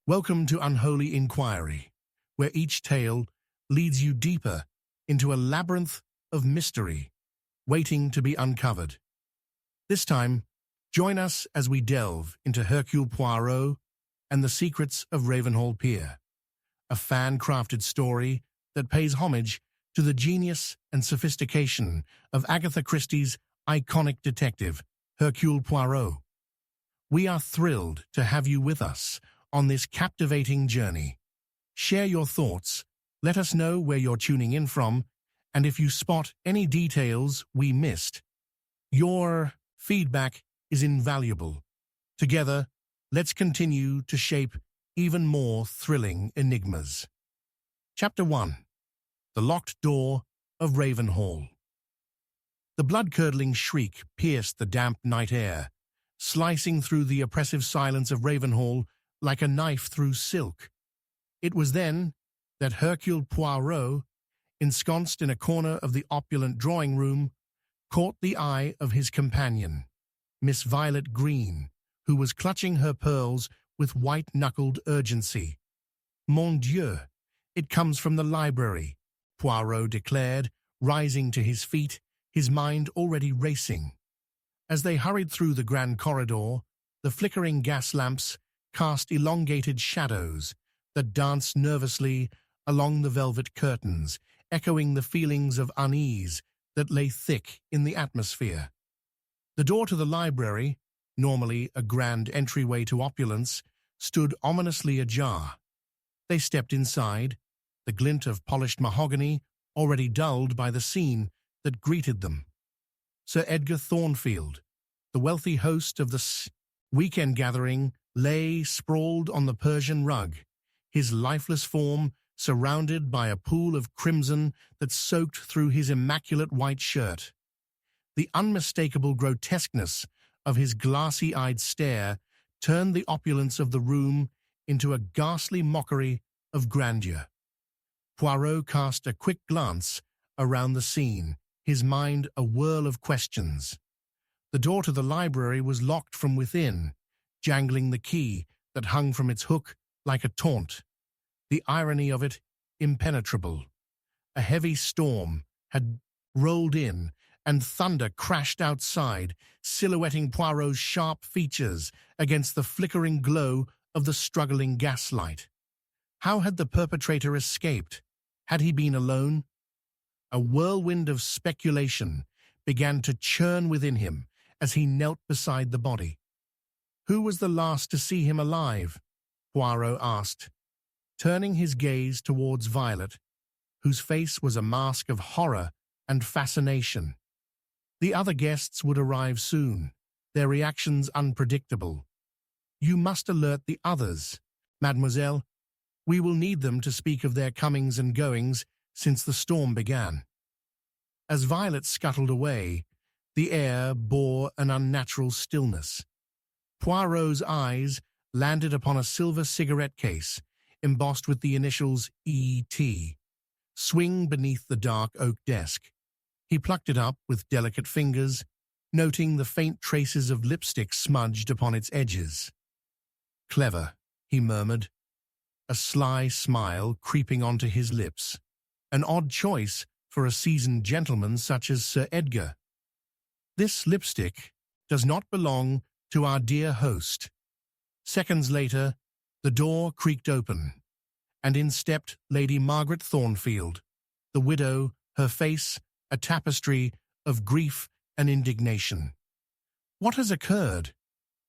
Welcome to Unholy Inquiry, where each tale leads you deeper into a labyrinth of mystery waiting to be uncovered. This time, join us as we delve into Hercule Poirot and the secrets of Ravenhall Pier, a fan-crafted story that pays homage to the genius and sophistication of Agatha Christie's iconic detective, Hercule Poirot. We are thrilled to have you with us on this captivating journey. Share your thoughts, let us know where you're tuning in from, and if you spot any details we missed. Your feedback is invaluable. Together, let's continue to shape even more thrilling enigmas. Chapter 1. The Locked Door of Ravenhall. The blood-curdling shriek pierced the damp night air, slicing through the oppressive silence of Ravenhall like a knife through silk. It was then that Hercule Poirot, ensconced in a corner of the opulent drawing-room, caught the eye of his companion, Miss Violet Green, who was clutching her pearls with white-knuckled urgency. "Mon Dieu, it comes from the library," Poirot declared, rising to his feet, his mind already racing. As they hurried through the grand corridor, the flickering gas lamps cast elongated shadows that danced nervously along the velvet curtains, echoing the feelings of unease that lay thick in the atmosphere. The door to the library, normally a grand entryway to opulence, stood ominously ajar. They stepped inside, the glint of polished mahogany already dulled by the scene that greeted them. Sir Edgar Thornfield, the wealthy host of the weekend gathering, lay sprawled on the Persian rug, his lifeless form surrounded by a pool of crimson that soaked through his immaculate white shirt. The unmistakable grotesqueness of his glassy-eyed stare turned the opulence of the room into a ghastly mockery of grandeur. Poirot cast a quick glance around the scene, his mind a whirl of questions. The door to the library was locked from within, jangling the key that hung from its hook like a taunt. The irony of it impenetrable. A heavy storm had rolled in, and thunder crashed outside, silhouetting Poirot's sharp features against the flickering glow of the struggling gaslight. How had the perpetrator escaped? Had he been alone? A whirlwind of speculation began to churn within him as he knelt beside the body. Who was the last to see him alive? Poirot asked, turning his gaze towards Violet, whose face was a mask of horror and fascination. The other guests would arrive soon, their reactions unpredictable. "You must alert the others, mademoiselle. We will need them to speak of their comings and goings since the storm began." As Violet scuttled away, the air bore an unnatural stillness. Poirot's eyes landed upon a silver cigarette case embossed with the initials E.T., swing beneath the dark oak desk. He plucked it up with delicate fingers, noting the faint traces of lipstick smudged upon its edges. "Clever," he murmured, a sly smile creeping onto his lips. "An odd choice for a seasoned gentleman such as Sir Edgar. This lipstick does not belong to our dear host." Seconds later, the door creaked open, and in stepped Lady Margaret Thornfield, the widow, her face a tapestry of grief and indignation. "What has occurred?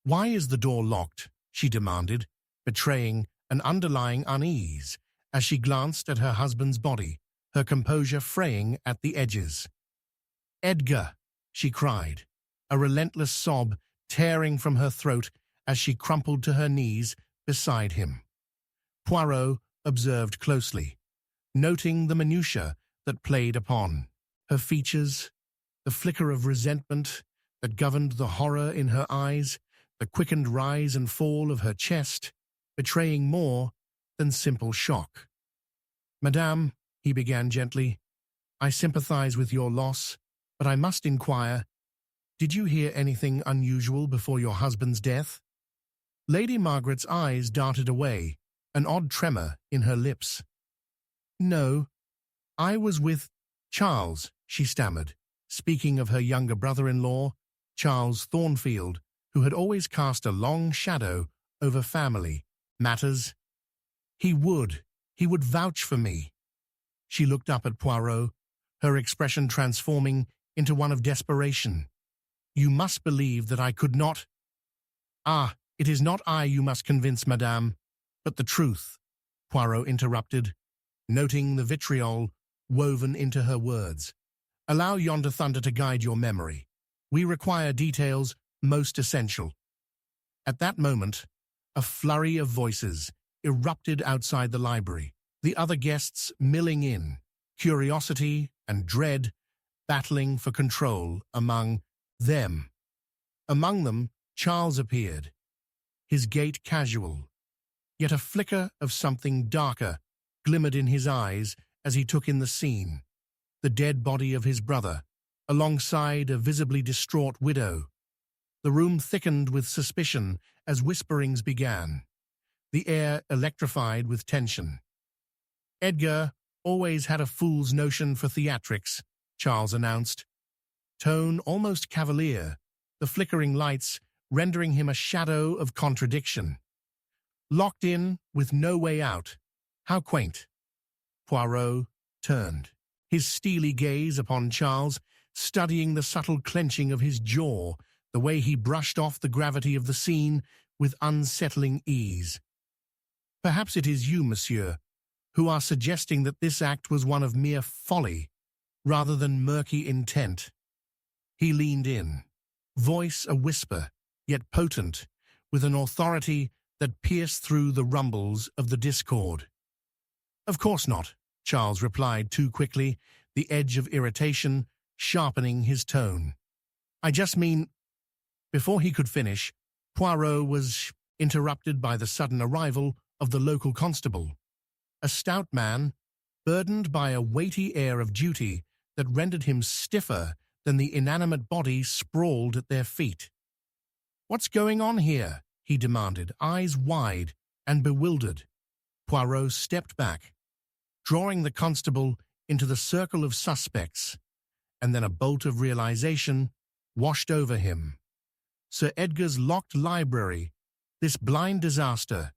Why is the door locked?" she demanded, betraying an underlying unease as she glanced at her husband's body, her composure fraying at the edges. "Edgar!" she cried, a relentless sob tearing from her throat as she crumpled to her knees beside him. Poirot observed closely, noting the minutiae that played upon her features, the flicker of resentment that governed the horror in her eyes, the quickened rise and fall of her chest, betraying more than simple shock. "Madame," he began gently, "I sympathize with your loss, but I must inquire, did you hear anything unusual before your husband's death?" Lady Margaret's eyes darted away, an odd tremor in her lips. "No, I was with Charles," she stammered, speaking of her younger brother-in-law, Charles Thornfield, who had always cast a long shadow over family matters. He would vouch for me." She looked up at Poirot, her expression transforming into one of desperation. "You must believe that I could not—" "Ah, it is not I you must convince, madame, but the truth," Poirot interrupted, noting the vitriol woven into her words. "Allow yonder thunder to guide your memory. We require details most essential." At that moment, a flurry of voices erupted outside the library, the other guests milling in, curiosity and dread battling for control among them. Among them, Charles appeared, his gait casual, yet a flicker of something darker glimmered in his eyes as he took in the scene. The dead body of his brother, alongside a visibly distraught widow. The room thickened with suspicion as whisperings began, the air electrified with tension. "Edgar always had a fool's notion for theatrics," Charles announced. Tone almost cavalier, the flickering lights rendering him a shadow of contradiction. "Locked in, with no way out. How quaint." Poirot turned, his steely gaze upon Charles, studying the subtle clenching of his jaw, the way he brushed off the gravity of the scene with unsettling ease. "Perhaps it is you, monsieur, who are suggesting that this act was one of mere folly, rather than murky intent." He leaned in, voice a whisper, yet potent, with an authority that pierced through the rumbles of the discord. "Of course not," Charles replied too quickly, the edge of irritation sharpening his tone. "I just mean—" Before he could finish, Poirot was interrupted by the sudden arrival of the local constable, a stout man, burdened by a weighty air of duty that rendered him stiffer than the inanimate body sprawled at their feet. "What's going on here?" he demanded, eyes wide and bewildered. Poirot stepped back, drawing the constable into the circle of suspects, and then a bolt of realization washed over him. Sir Edgar's locked library, this blind disaster,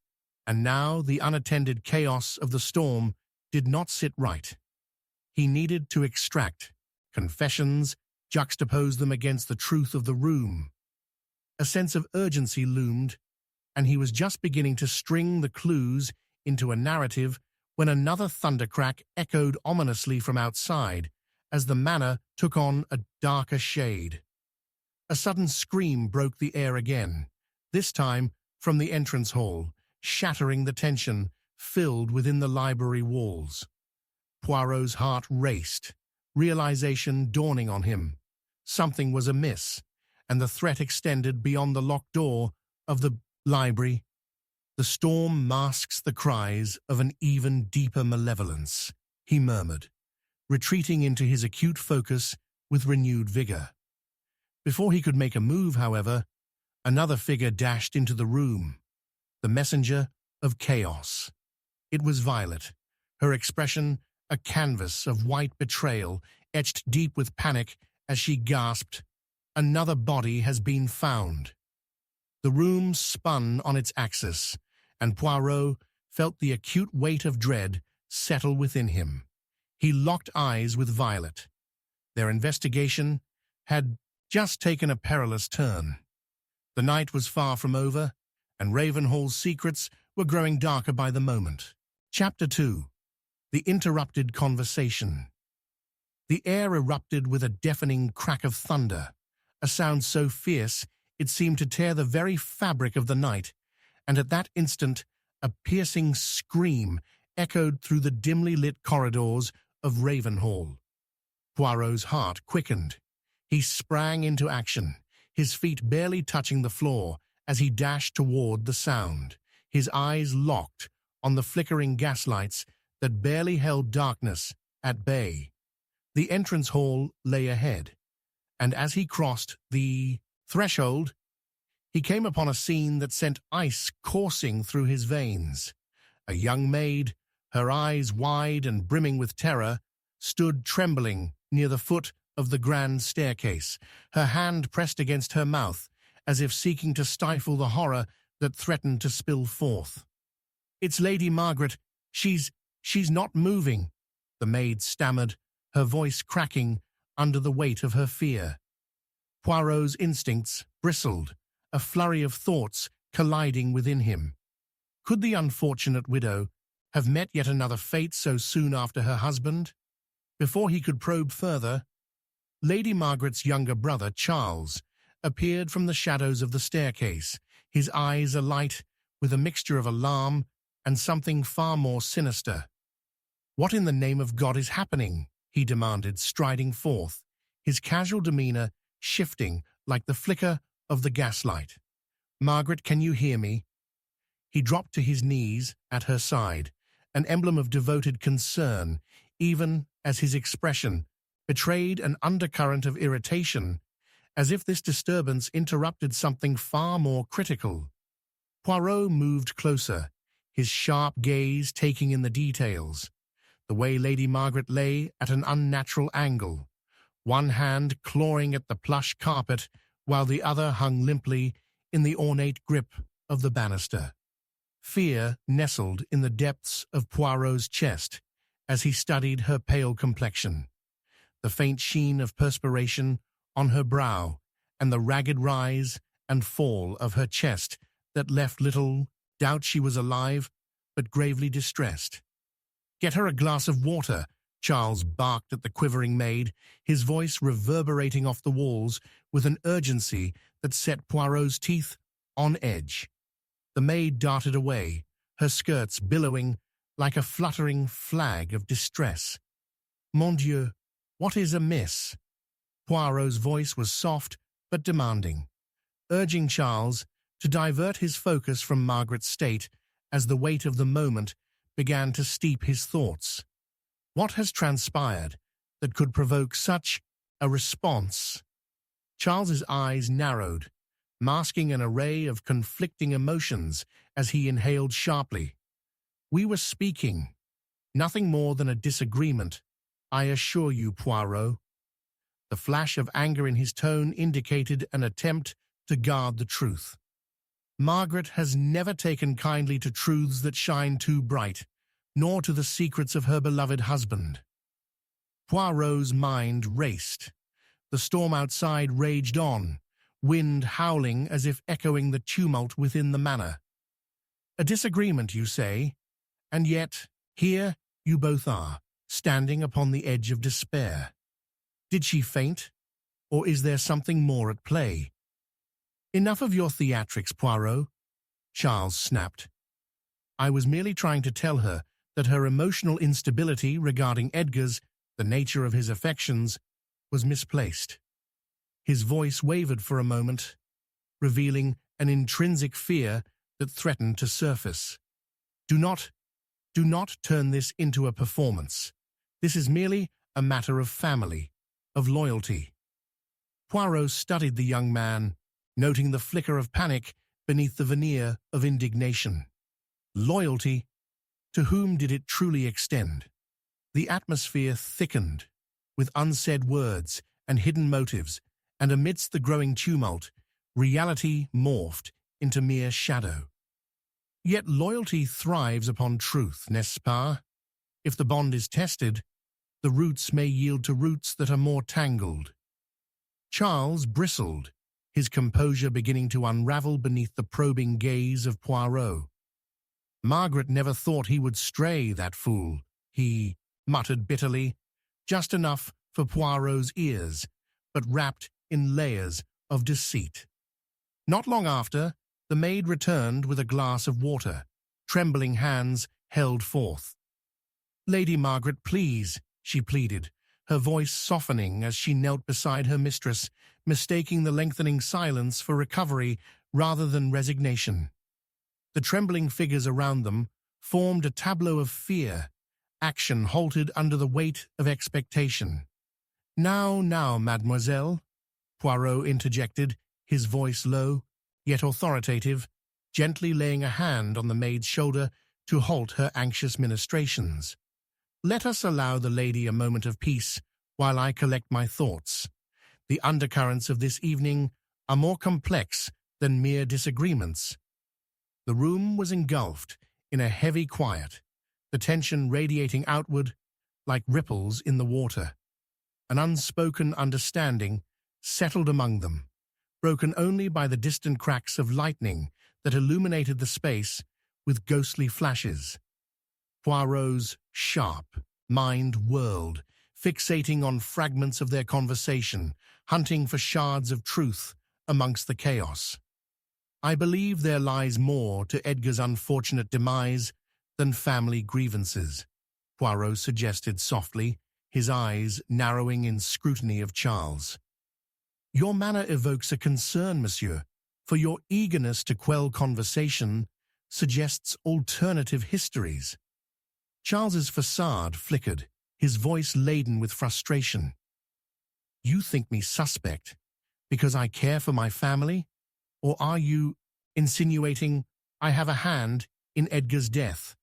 and now the unattended chaos of the storm did not sit right. He needed to extract confessions, juxtapose them against the truth of the room. A sense of urgency loomed, and he was just beginning to string the clues into a narrative when another thundercrack echoed ominously from outside as the manor took on a darker shade. A sudden scream broke the air again, this time from the entrance hall, shattering the tension filled within the library walls. Poirot's heart raced, realization dawning on him. Something was amiss, and the threat extended beyond the locked door of the library. "The storm masks the cries of an even deeper malevolence," he murmured, retreating into his acute focus with renewed vigor. Before he could make a move, however, another figure dashed into the room, the messenger of chaos. It was Violet, her expression a canvas of white betrayal etched deep with panic as she gasped, "Another body has been found." The room spun on its axis, and Poirot felt the acute weight of dread settle within him. He locked eyes with Violet. Their investigation had just taken a perilous turn. The night was far from over, and Ravenhall's secrets were growing darker by the moment. Chapter 2. The Interrupted Conversation. The air erupted with a deafening crack of thunder, a sound so fierce it seemed to tear the very fabric of the night, and at that instant a piercing scream echoed through the dimly lit corridors of Ravenhall. Poirot's heart quickened. He sprang into action, his feet barely touching the floor as he dashed toward the sound, his eyes locked on the flickering gaslights that barely held darkness at bay. The entrance hall lay ahead, and as he crossed the threshold, he came upon a scene that sent ice coursing through his veins. A young maid, her eyes wide and brimming with terror, stood trembling near the foot of the grand staircase, her hand pressed against her mouth, as if seeking to stifle the horror that threatened to spill forth. "It's Lady Margaret. She's not moving," the maid stammered, her voice cracking under the weight of her fear. Poirot's instincts bristled, a flurry of thoughts colliding within him. Could the unfortunate widow have met yet another fate so soon after her husband? Before he could probe further, Lady Margaret's younger brother, Charles, appeared from the shadows of the staircase, his eyes alight with a mixture of alarm and something far more sinister. "What in the name of God is happening?" he demanded, striding forth, his casual demeanor shifting like the flicker of the gaslight. "Margaret, can you hear me?" He dropped to his knees at her side, an emblem of devoted concern, even as his expression betrayed an undercurrent of irritation, as if this disturbance interrupted something far more critical. Poirot moved closer, his sharp gaze taking in the details. The way Lady Margaret lay at an unnatural angle, one hand clawing at the plush carpet while the other hung limply in the ornate grip of the banister. Fear nestled in the depths of Poirot's chest as he studied her pale complexion, the faint sheen of perspiration on her brow, and the ragged rise and fall of her chest that left little doubt she was alive but gravely distressed. "Get her a glass of water," Charles barked at the quivering maid, his voice reverberating off the walls with an urgency that set Poirot's teeth on edge. The maid darted away, her skirts billowing like a fluttering flag of distress. "Mon Dieu, what is amiss?" Poirot's voice was soft but demanding, urging Charles to divert his focus from Margaret's state as the weight of the moment began to steep his thoughts. What has transpired that could provoke such a response? Charles's eyes narrowed, masking an array of conflicting emotions as he inhaled sharply. "We were speaking. Nothing more than a disagreement, I assure you, Poirot." The flash of anger in his tone indicated an attempt to guard the truth. "Margaret has never taken kindly to truths that shine too bright, nor to the secrets of her beloved husband." Poirot's mind raced. The storm outside raged on, wind howling as if echoing the tumult within the manor. "A disagreement, you say? And yet, here you both are, standing upon the edge of despair. Did she faint? Or is there something more at play?" "Enough of your theatrics, Poirot," Charles snapped. "I was merely trying to tell her that her emotional instability regarding Edgar's, the nature of his affections, was misplaced." His voice wavered for a moment, revealing an intrinsic fear that threatened to surface. Do not turn this into a performance. This is merely a matter of family, of loyalty." Poirot studied the young man, noting the flicker of panic beneath the veneer of indignation. Loyalty? To whom did it truly extend? The atmosphere thickened, with unsaid words and hidden motives, and amidst the growing tumult, reality morphed into mere shadow. Yet loyalty thrives upon truth, n'est-ce pas? If the bond is tested, the roots may yield to roots that are more tangled. Charles bristled, his composure beginning to unravel beneath the probing gaze of Poirot. "Margaret never thought he would stray, that fool," he muttered bitterly, just enough for Poirot's ears, but wrapped in layers of deceit. Not long after, the maid returned with a glass of water, trembling hands held forth. "Lady Margaret, please," she pleaded, her voice softening as she knelt beside her mistress, mistaking the lengthening silence for recovery rather than resignation. The trembling figures around them formed a tableau of fear, action halted under the weight of expectation. Now, mademoiselle," Poirot interjected, his voice low, yet authoritative, gently laying a hand on the maid's shoulder to halt her anxious ministrations. "Let us allow the lady a moment of peace while I collect my thoughts. The undercurrents of this evening are more complex than mere disagreements." The room was engulfed in a heavy quiet, the tension radiating outward like ripples in the water. An unspoken understanding settled among them, broken only by the distant cracks of lightning that illuminated the space with ghostly flashes. Poirot's sharp mind whirled, fixating on fragments of their conversation, hunting for shards of truth amongst the chaos. "I believe there lies more to Edgar's unfortunate demise than family grievances," Poirot suggested softly, his eyes narrowing in scrutiny of Charles. "Your manner evokes a concern, monsieur, for your eagerness to quell conversation suggests alternative histories." Charles's facade flickered, his voice laden with frustration. "You think me suspect because I care for my family? Or are you insinuating I have a hand in Edgar's death?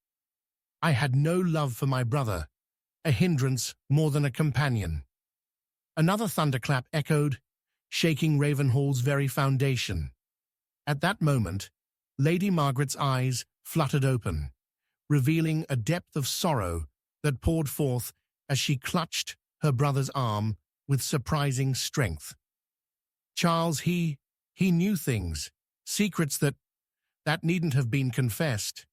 I had no love for my brother, a hindrance more than a companion." Another thunderclap echoed, shaking Ravenhall's very foundation. At that moment, Lady Margaret's eyes fluttered open, revealing a depth of sorrow that poured forth as she clutched her brother's arm with surprising strength. "Charles, he knew things, secrets that needn't have been confessed.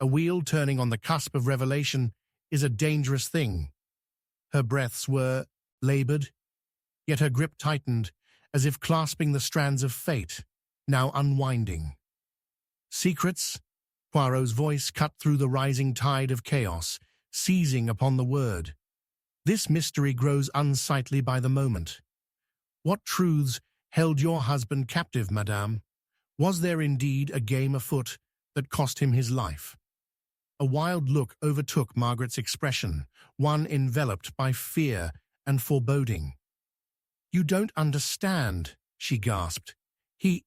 A wheel turning on the cusp of revelation is a dangerous thing." Her breaths were labored, yet her grip tightened, as if clasping the strands of fate, now unwinding. "Secrets?" Poirot's voice cut through the rising tide of chaos, seizing upon the word. "This mystery grows unsightly by the moment. What truths held your husband captive, madame? Was there indeed a game afoot that cost him his life?" A wild look overtook Margaret's expression, one enveloped by fear and foreboding. "You don't understand," she gasped. He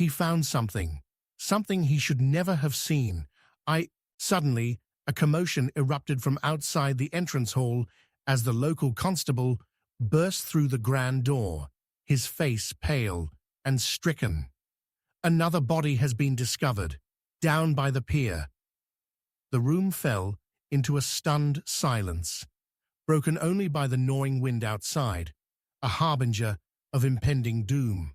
found something he should never have seen. Suddenly, a commotion erupted from outside the entrance hall as the local constable burst through the grand door, his face pale and stricken. "Another body has been discovered, down by the pier." The room fell into a stunned silence, broken only by the gnawing wind outside, a harbinger of impending doom.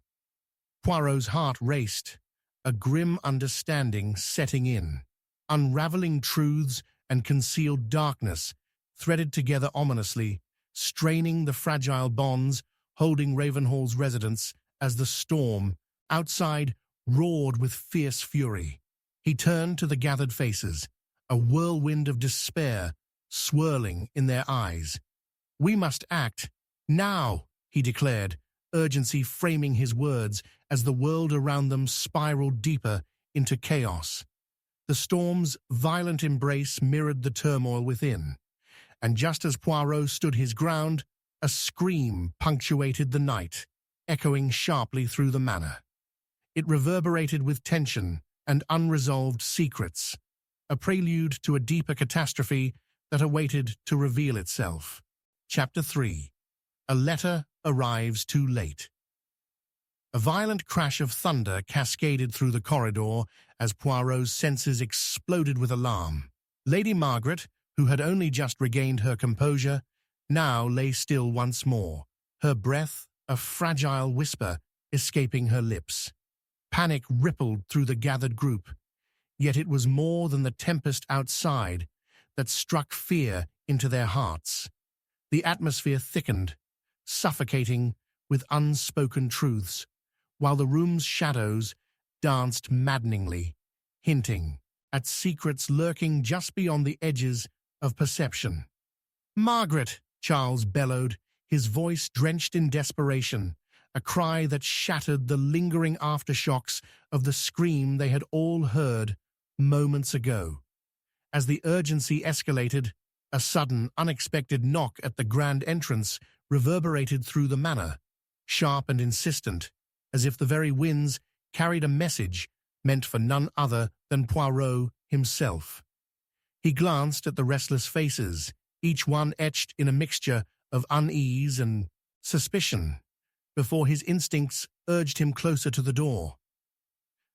Poirot's heart raced, a grim understanding setting in. Unraveling truths and concealed darkness threaded together ominously, straining the fragile bonds holding Ravenhall's residence as the storm outside roared with fierce fury. He turned to the gathered faces, a whirlwind of despair swirling in their eyes. "We must act, now," he declared, urgency framing his words as the world around them spiraled deeper into chaos. The storm's violent embrace mirrored the turmoil within, and just as Poirot stood his ground, a scream punctuated the night, echoing sharply through the manor. It reverberated with tension and unresolved secrets, a prelude to a deeper catastrophe that awaited to reveal itself. Chapter 3. A letter arrives too late. A violent crash of thunder cascaded through the corridor as Poirot's senses exploded with alarm. Lady Margaret, who had only just regained her composure, now lay still once more, her breath a fragile whisper escaping her lips. Panic rippled through the gathered group, yet it was more than the tempest outside that struck fear into their hearts. The atmosphere thickened, suffocating with unspoken truths, while the room's shadows danced maddeningly, hinting at secrets lurking just beyond the edges of perception. "Margaret!" Charles bellowed, his voice drenched in desperation, a cry that shattered the lingering aftershocks of the scream they had all heard moments ago. As the urgency escalated, a sudden, unexpected knock at the grand entrance reverberated through the manor, sharp and insistent, as if the very winds carried a message meant for none other than Poirot himself. He glanced at the restless faces, each one etched in a mixture of unease and suspicion, before his instincts urged him closer to the door.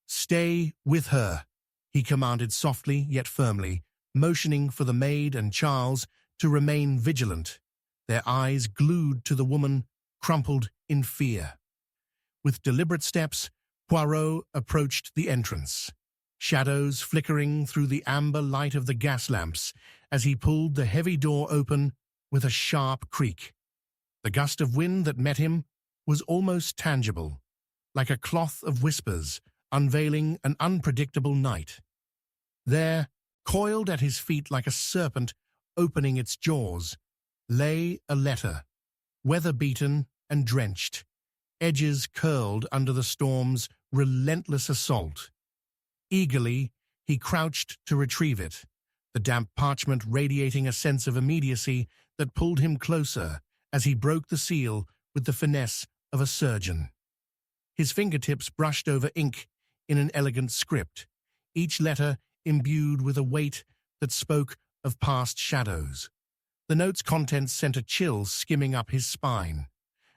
"Stay with her," he commanded softly yet firmly, motioning for the maid and Charles to remain vigilant, their eyes glued to the woman crumpled in fear. With deliberate steps, Poirot approached the entrance, shadows flickering through the amber light of the gas lamps as he pulled the heavy door open with a sharp creak. The gust of wind that met him was almost tangible, like a cloth of whispers unveiling an unpredictable night. There, coiled at his feet like a serpent opening its jaws, lay a letter, weather-beaten and drenched, edges curled under the storm's relentless assault. Eagerly, he crouched to retrieve it, the damp parchment radiating a sense of immediacy that pulled him closer as he broke the seal with the finesse of a surgeon. His fingertips brushed over ink in an elegant script, each letter imbued with a weight that spoke of past shadows. The note's contents sent a chill skimming up his spine,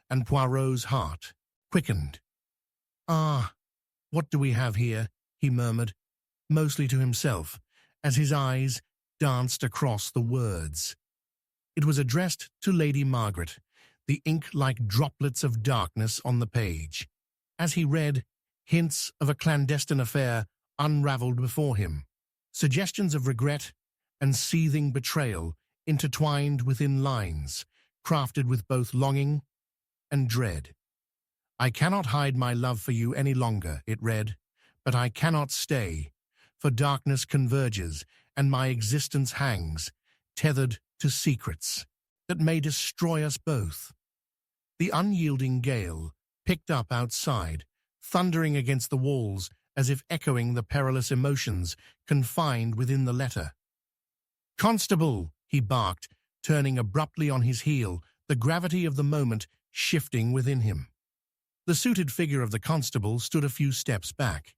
and Poirot's heart quickened. "Ah, what do we have here?" he murmured, mostly to himself, as his eyes danced across the words. It was addressed to Lady Margaret, the ink like droplets of darkness on the page. As he read, hints of a clandestine affair unraveled before him, suggestions of regret and seething betrayal intertwined within lines, crafted with both longing and dread. "I cannot hide my love for you any longer," it read, "but I cannot stay, for darkness converges and my existence hangs, tethered to secrets that may destroy us both." The unyielding gale picked up outside, thundering against the walls as if echoing the perilous emotions confined within the letter. "Constable!" he barked, turning abruptly on his heel, the gravity of the moment shifting within him. The suited figure of the constable stood a few steps back,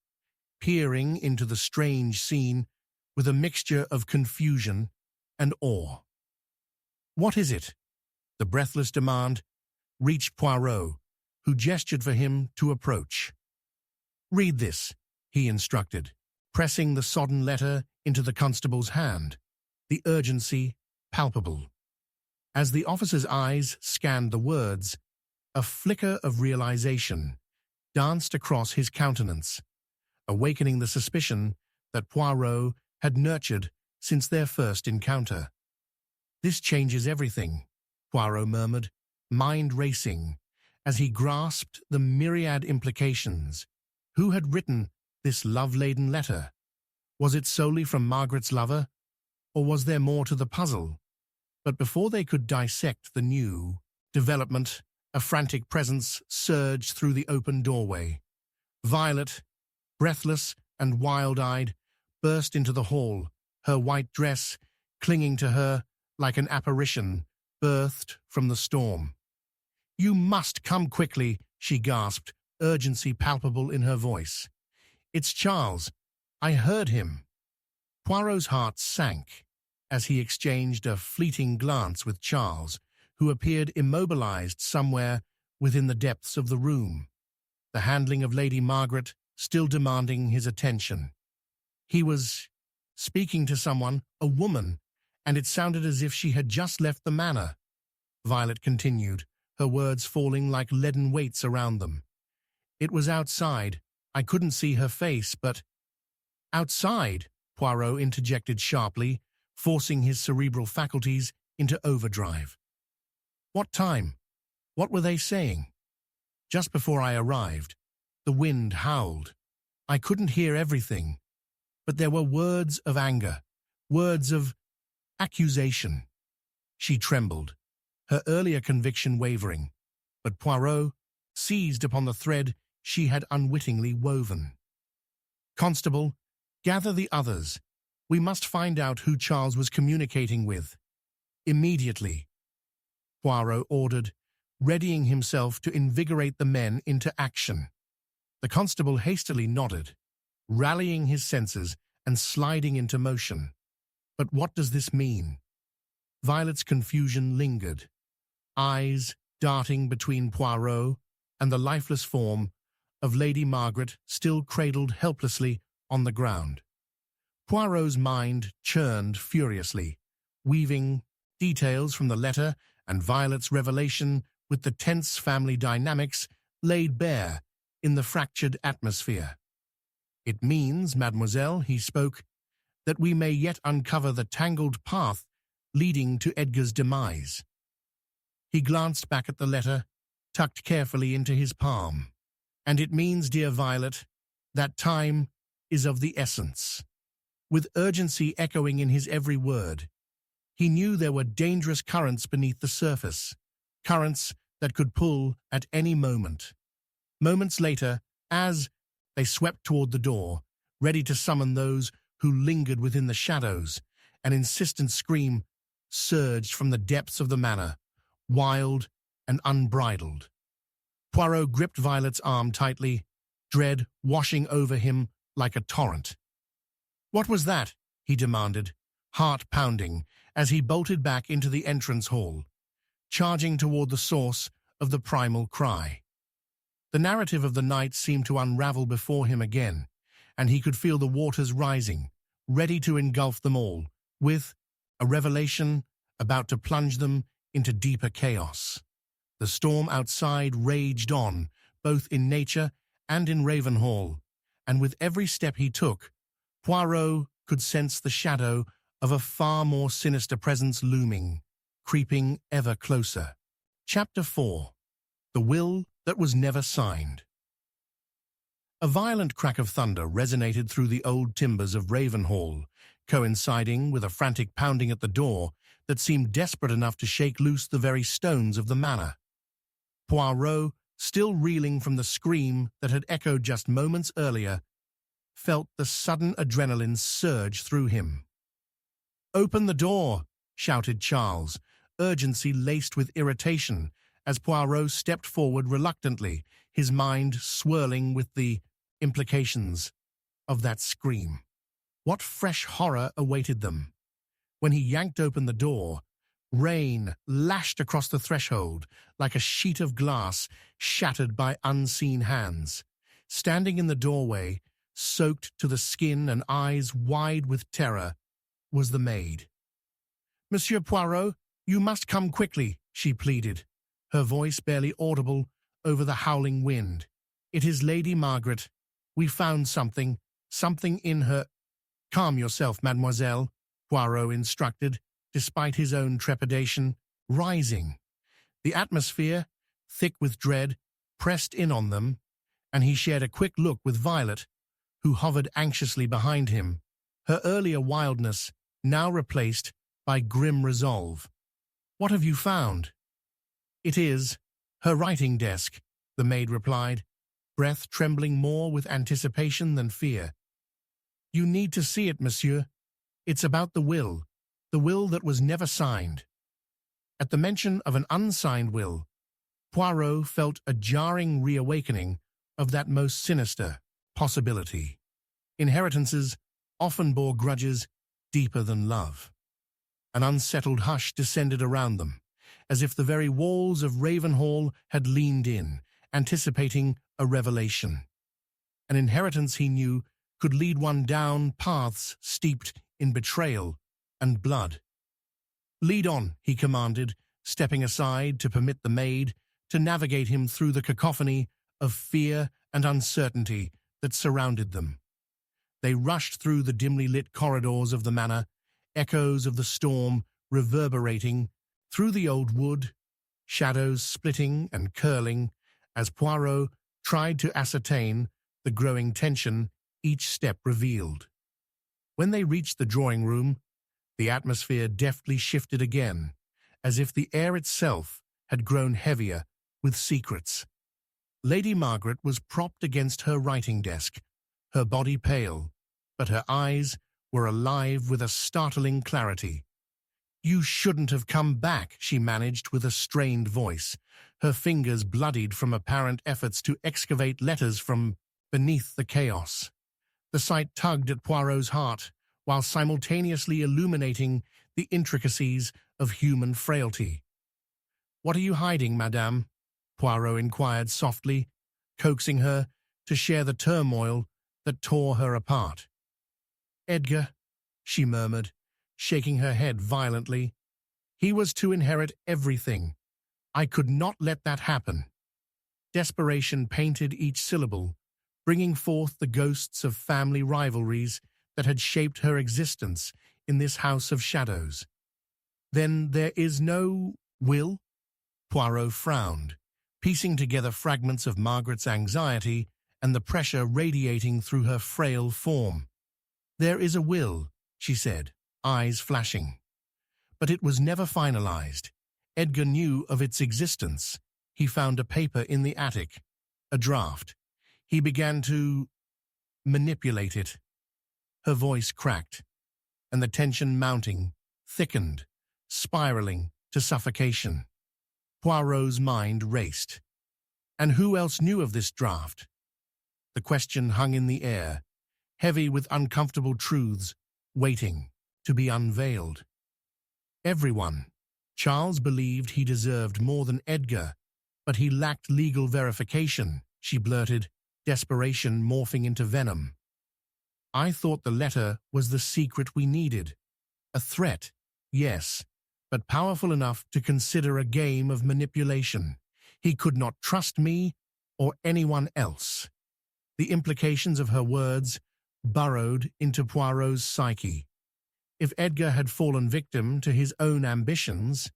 peering into the strange scene with a mixture of confusion and awe. "What is it?" The breathless demand reached Poirot, who gestured for him to approach. "Read this," he instructed, pressing the sodden letter into the constable's hand, the urgency palpable. As the officer's eyes scanned the words, a flicker of realization danced across his countenance, awakening the suspicion that Poirot had nurtured since their first encounter. "This changes everything," Poirot murmured, mind racing, as he grasped the myriad implications. Who had written this love-laden letter? Was it solely from Margaret's lover, or was there more to the puzzle? But before they could dissect the new development, a frantic presence surged through the open doorway. Violet, breathless and wild-eyed, burst into the hall, her white dress clinging to her like an apparition birthed from the storm. "You must come quickly," she gasped, urgency palpable in her voice. "It's Charles. I heard him." Poirot's heart sank as he exchanged a fleeting glance with Charles, who appeared immobilized somewhere within the depths of the room, the handling of Lady Margaret still demanding his attention. He was speaking to someone, a woman, and it sounded as if she had just left the manor. Violet continued, her words falling like leaden weights around them. "It was outside. I couldn't see her face, but—" "Outside?" Poirot interjected sharply, forcing his cerebral faculties into overdrive. "What time? What were they saying?" "Just before I arrived. The wind howled. I couldn't hear everything, but there were words of anger, words of accusation." She trembled, her earlier conviction wavering, but Poirot seized upon the thread she had unwittingly woven. "Constable, gather the others. We must find out who Charles was communicating with. Immediately," Poirot ordered, readying himself to invigorate the men into action. The constable hastily nodded, rallying his senses and sliding into motion. But what does this mean? Violet's confusion lingered, eyes darting between Poirot and the lifeless form of Lady Margaret still cradled helplessly on the ground. Poirot's mind churned furiously, weaving details from the letter and Violet's revelation with the tense family dynamics laid bare in the fractured atmosphere. "It means, mademoiselle," he spoke, "that we may yet uncover the tangled path leading to Edgar's demise." He glanced back at the letter, tucked carefully into his palm. "And it means, dear Violet, that time is of the essence." With urgency echoing in his every word, he knew there were dangerous currents beneath the surface, currents that could pull at any moment. Moments later, as they swept toward the door, ready to summon those who lingered within the shadows, an insistent scream surged from the depths of the manor, wild and unbridled. Poirot gripped Violet's arm tightly, dread washing over him like a torrent. "What was that?" he demanded, heart pounding, as he bolted back into the entrance hall, charging toward the source of the primal cry. The narrative of the night seemed to unravel before him again, and he could feel the waters rising, ready to engulf them all, with a revelation about to plunge them into deeper chaos. The storm outside raged on, both in nature and in Ravenhall, and with every step he took, Poirot could sense the shadow of a far more sinister presence looming, creeping ever closer. Chapter 4. The Will That Was Never Signed. A violent crack of thunder resonated through the old timbers of Ravenhall, coinciding with a frantic pounding at the door that seemed desperate enough to shake loose the very stones of the manor. Poirot, still reeling from the scream that had echoed just moments earlier, felt the sudden adrenaline surge through him. "Open the door!" shouted Charles, urgency laced with irritation, as Poirot stepped forward reluctantly, his mind swirling with the implications of that scream. What fresh horror awaited them? When he yanked open the door, rain lashed across the threshold like a sheet of glass shattered by unseen hands. Standing in the doorway, soaked to the skin and eyes wide with terror, was the maid. "Monsieur Poirot, you must come quickly," she pleaded, her voice barely audible over the howling wind. "It is Lady Margaret. We found something in her—" "Calm yourself, mademoiselle," Poirot instructed, despite his own trepidation, rising. The atmosphere, thick with dread, pressed in on them, and he shared a quick look with Violet, who hovered anxiously behind him, her earlier wildness now replaced by grim resolve. "What have you found?" "It is her writing desk," the maid replied, breath trembling more with anticipation than fear. "You need to see it, monsieur. It's about the will that was never signed." At the mention of an unsigned will, Poirot felt a jarring reawakening of that most sinister possibility. Inheritances often bore grudges deeper than love. An unsettled hush descended around them, as if the very walls of Ravenhall had leaned in, anticipating a revelation. An inheritance, he knew, could lead one down paths steeped in betrayal and blood. "Lead on," he commanded, stepping aside to permit the maid to navigate him through the cacophony of fear and uncertainty that surrounded them. They rushed through the dimly lit corridors of the manor, echoes of the storm reverberating through the old wood, shadows splitting and curling as Poirot tried to ascertain the growing tension each step revealed. When they reached the drawing room, the atmosphere deftly shifted again, as if the air itself had grown heavier with secrets. Lady Margaret was propped against her writing desk, her body pale, but her eyes were alive with a startling clarity. "You shouldn't have come back," she managed with a strained voice, her fingers bloodied from apparent efforts to excavate letters from beneath the chaos. The sight tugged at Poirot's heart, while simultaneously illuminating the intricacies of human frailty. "What are you hiding, madame?" Poirot inquired softly, coaxing her to share the turmoil that tore her apart. "Edgar," she murmured, shaking her head violently. "He was to inherit everything. I could not let that happen." Desperation painted each syllable, bringing forth the ghosts of family rivalries that had shaped her existence in this house of shadows. "Then there is no will?" Poirot frowned, piecing together fragments of Margaret's anxiety and the pressure radiating through her frail form. "There is a will," she said, eyes flashing. "But it was never finalized. Edgar knew of its existence. He found a paper in the attic, a draft. He began to manipulate it." Her voice cracked, and the tension mounting thickened, spiraling to suffocation. Poirot's mind raced. And who else knew of this draft? The question hung in the air, heavy with uncomfortable truths waiting to be unveiled. "Everyone." Charles believed he deserved more than Edgar, but he lacked legal verification, she blurted, desperation morphing into venom. "I thought the letter was the secret we needed. A threat, yes, but powerful enough to consider a game of manipulation. He could not trust me or anyone else." The implications of her words burrowed into Poirot's psyche. If Edgar had fallen victim to his own ambitions,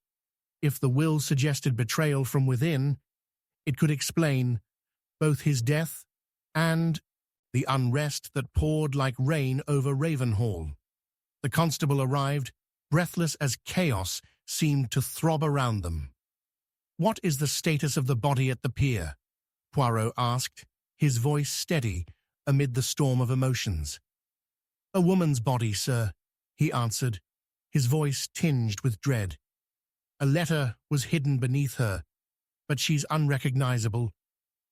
if the will suggested betrayal from within, it could explain both his death and the unrest that poured like rain over Ravenhall. The constable arrived, breathless as chaos seemed to throb around them. "What is the status of the body at the pier?" Poirot asked, his voice steady amid the storm of emotions. "A woman's body, sir," he answered, his voice tinged with dread. "A letter was hidden beneath her, but she's unrecognizable.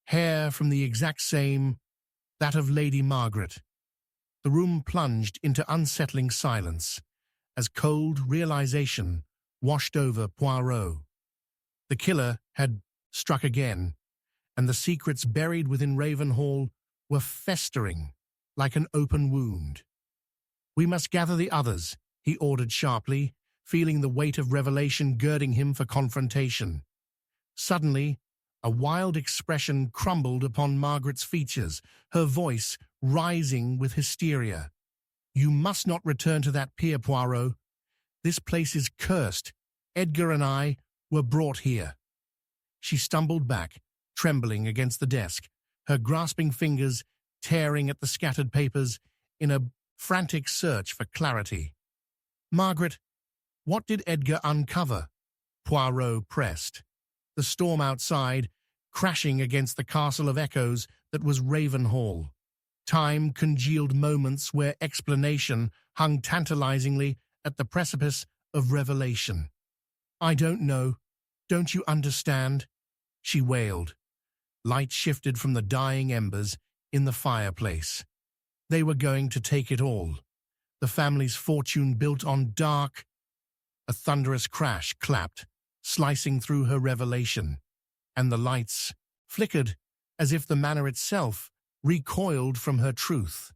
Hair from the exact same, that of Lady Margaret." The room plunged into unsettling silence as cold realization washed over Poirot. The killer had struck again, and the secrets buried within Ravenhall were festering like an open wound. "We must gather the others," he ordered sharply, feeling the weight of revelation girding him for confrontation. Suddenly, a wild expression crumbled upon Margaret's features, her voice rising with hysteria. "You must not return to that pier, Poirot. This place is cursed. Edgar and I were brought here." She stumbled back, trembling against the desk, her grasping fingers tearing at the scattered papers in a frantic search for clarity. "Margaret, what did Edgar uncover?" Poirot pressed. The storm outside, crashing against the castle of echoes that was Ravenhall. Time-congealed moments where explanation hung tantalizingly at the precipice of revelation. "I don't know. Don't you understand?" she wailed. Light shifted from the dying embers in the fireplace. They were going to take it all. The family's fortune built on dark. A thunderous crash clapped, slicing through her revelation, and the lights flickered as if the manor itself recoiled from her truth.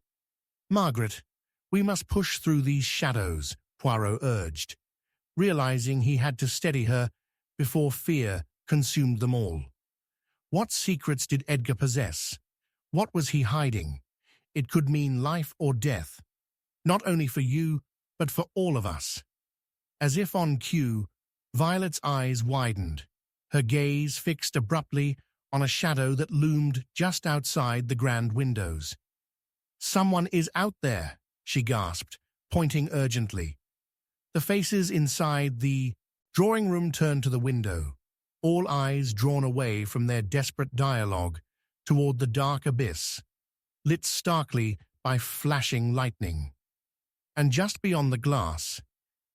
"Margaret, we must push through these shadows," Poirot urged, realizing he had to steady her before fear consumed them all. What secrets did Edgar possess? What was he hiding? It could mean life or death, not only for you, but for all of us. As if on cue, Violet's eyes widened, her gaze fixed abruptly on a shadow that loomed just outside the grand windows. "Someone is out there," she gasped, pointing urgently. The faces inside the drawing room turned to the window, all eyes drawn away from their desperate dialogue toward the dark abyss, lit starkly by flashing lightning. And just beyond the glass,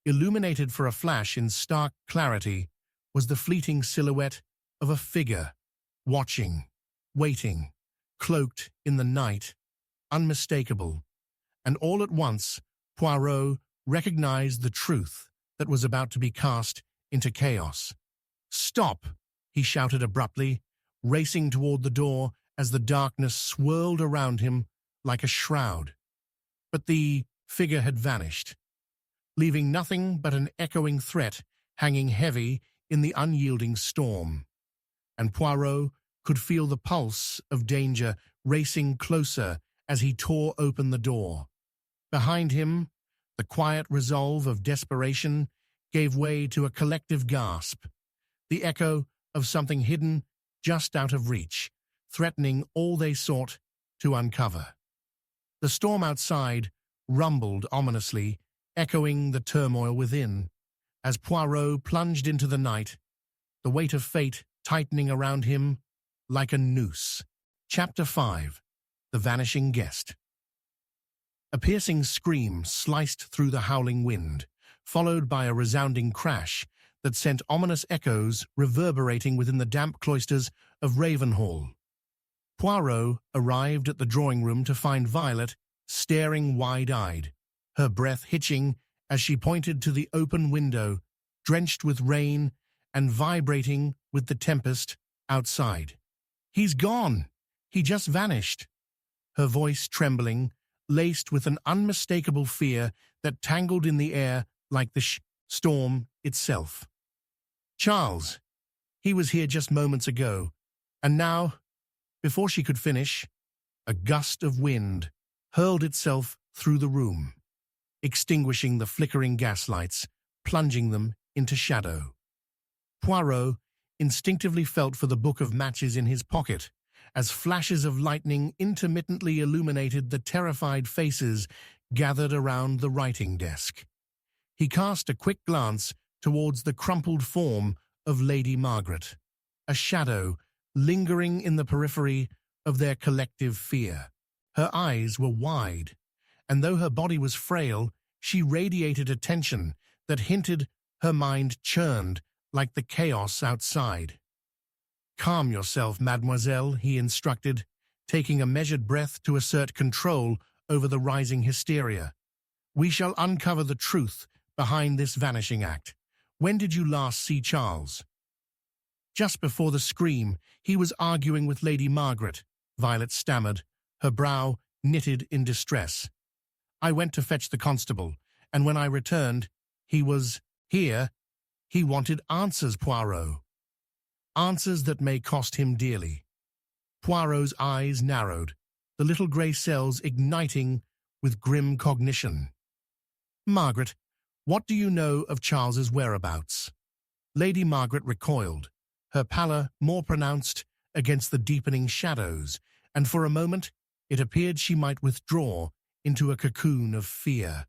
illuminated for a flash in stark clarity, was the fleeting silhouette of a figure, watching, waiting, cloaked in the night, unmistakable. And all at once, Poirot recognized the truth that was about to be cast into chaos. "Stop!" he shouted abruptly, racing toward the door as the darkness swirled around him like a shroud. But the figure had vanished, leaving nothing but an echoing threat hanging heavy in the unyielding storm. And Poirot could feel the pulse of danger racing closer as he tore open the door. Behind him, the quiet resolve of desperation gave way to a collective gasp, the echo of something hidden just out of reach, threatening all they sought to uncover. The storm outside rumbled ominously, echoing the turmoil within. As Poirot plunged into the night, the weight of fate tightening around him like a noose. Chapter 5. The Vanishing Guest. A piercing scream sliced through the howling wind, followed by a resounding crash that sent ominous echoes reverberating within the damp cloisters of Ravenhall. Poirot arrived at the drawing room to find Violet staring wide-eyed, her breath hitching as she pointed to the open window, drenched with rain and vibrating with the tempest outside. "He's gone! He just vanished!" Her voice trembling, laced with an unmistakable fear that tangled in the air like the storm itself. "Charles, he was here just moments ago, and now..." Before she could finish, a gust of wind hurled itself through the room, extinguishing the flickering gaslights, plunging them into shadow. Poirot instinctively felt for the book of matches in his pocket, as flashes of lightning intermittently illuminated the terrified faces gathered around the writing desk. He cast a quick glance towards the crumpled form of Lady Margaret, a shadow lingering in the periphery of their collective fear. Her eyes were wide, and though her body was frail, she radiated a tension that hinted her mind churned like the chaos outside. "Calm yourself, mademoiselle," he instructed, taking a measured breath to assert control over the rising hysteria. "We shall uncover the truth behind this vanishing act. When did you last see Charles?" "Just before the scream, he was arguing with Lady Margaret," Violet stammered, her brow knitted in distress. "I went to fetch the constable, and when I returned, he was here." "He wanted answers, Poirot. Answers that may cost him dearly." Poirot's eyes narrowed, the little grey cells igniting with grim cognition. "Margaret, what do you know of Charles's whereabouts?" Lady Margaret recoiled, her pallor more pronounced against the deepening shadows, and for a moment it appeared she might withdraw into a cocoon of fear.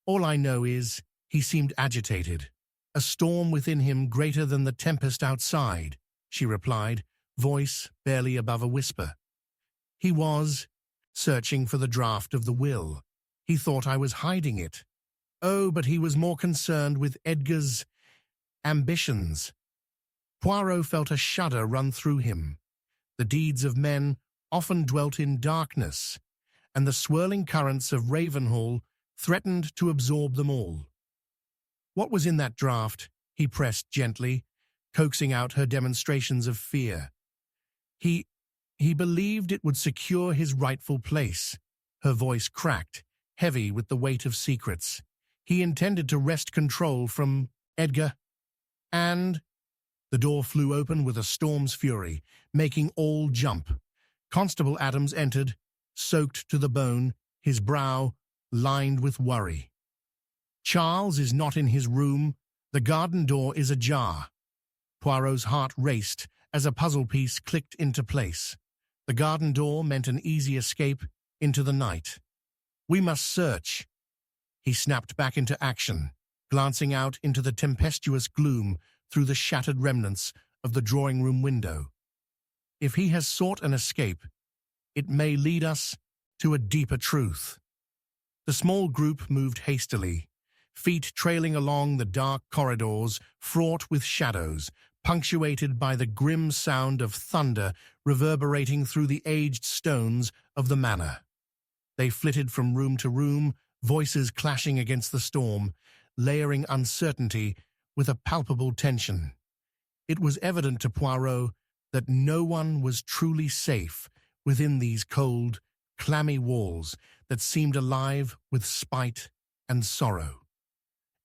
"All I know is he seemed agitated, a storm within him greater than the tempest outside," she replied, voice barely above a whisper. "He was searching for the draft of the will. He thought I was hiding it. Oh, but he was more concerned with Edgar's ambitions." Poirot felt a shudder run through him. The deeds of men often dwelt in darkness, and the swirling currents of Ravenhall threatened to absorb them all. "What was in that draft?" he pressed gently, coaxing out her demonstrations of fear. He believed it would secure his rightful place." Her voice cracked, heavy with the weight of secrets. "He intended to wrest control from Edgar, and..." The door flew open with a storm's fury, making all jump. Constable Adams entered, soaked to the bone, his brow lined with worry. "Charles is not in his room. The garden door is ajar." Poirot's heart raced as a puzzle piece clicked into place. The garden door meant an easy escape into the night. "We must search." He snapped back into action, glancing out into the tempestuous gloom through the shattered remnants of the drawing-room window. "If he has sought an escape, it may lead us to a deeper truth." The small group moved hastily, feet trailing along the dark corridors fraught with shadows, punctuated by the grim sound of thunder reverberating through the aged stones of the manor. They flitted from room to room, voices clashing against the storm, layering uncertainty with a palpable tension. It was evident to Poirot that no one was truly safe within these cold, clammy walls that seemed alive with spite and sorrow.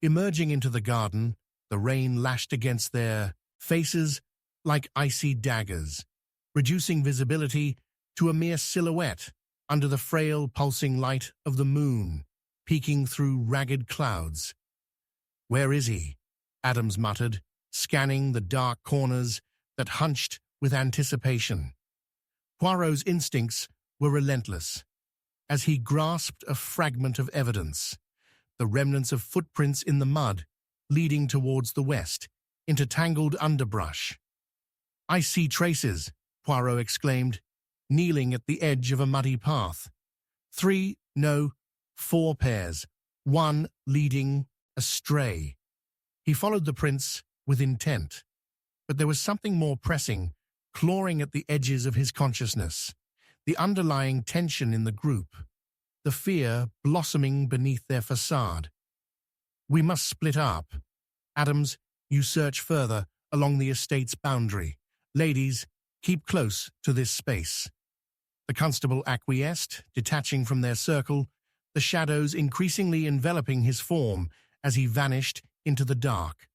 Emerging into the garden, the rain lashed against their faces like icy daggers, reducing visibility to a mere silhouette under the frail, pulsing light of the moon, peeking through ragged clouds. "Where is he?" Adams muttered, scanning the dark corners that hunched with anticipation. Poirot's instincts were relentless. As he grasped a fragment of evidence, the remnants of footprints in the mud leading towards the west, into tangled underbrush. "I see traces," Poirot exclaimed, kneeling at the edge of a muddy path. 3, no, 4 pairs, one leading astray. He followed the prints with intent, but there was something more pressing, clawing at the edges of his consciousness, the underlying tension in the group, the fear blossoming beneath their facade. "We must split up. Adams, you search further along the estate's boundary. Ladies, keep close to this space." The constable acquiesced, detaching from their circle, the shadows increasingly enveloping his form as he vanished into the dark.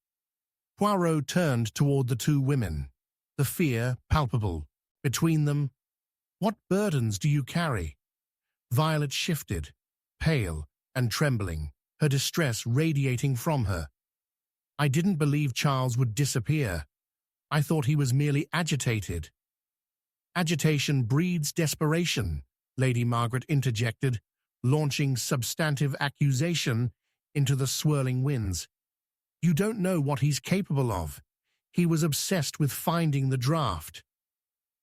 Poirot turned toward the two women, the fear palpable between them. "What burdens do you carry?" Violet shifted, pale and trembling, her distress radiating from her. "I didn't believe Charles would disappear. I thought he was merely agitated." "Agitation breeds desperation," Lady Margaret interjected, launching substantive accusation into the swirling winds. "You don't know what he's capable of. He was obsessed with finding the draft."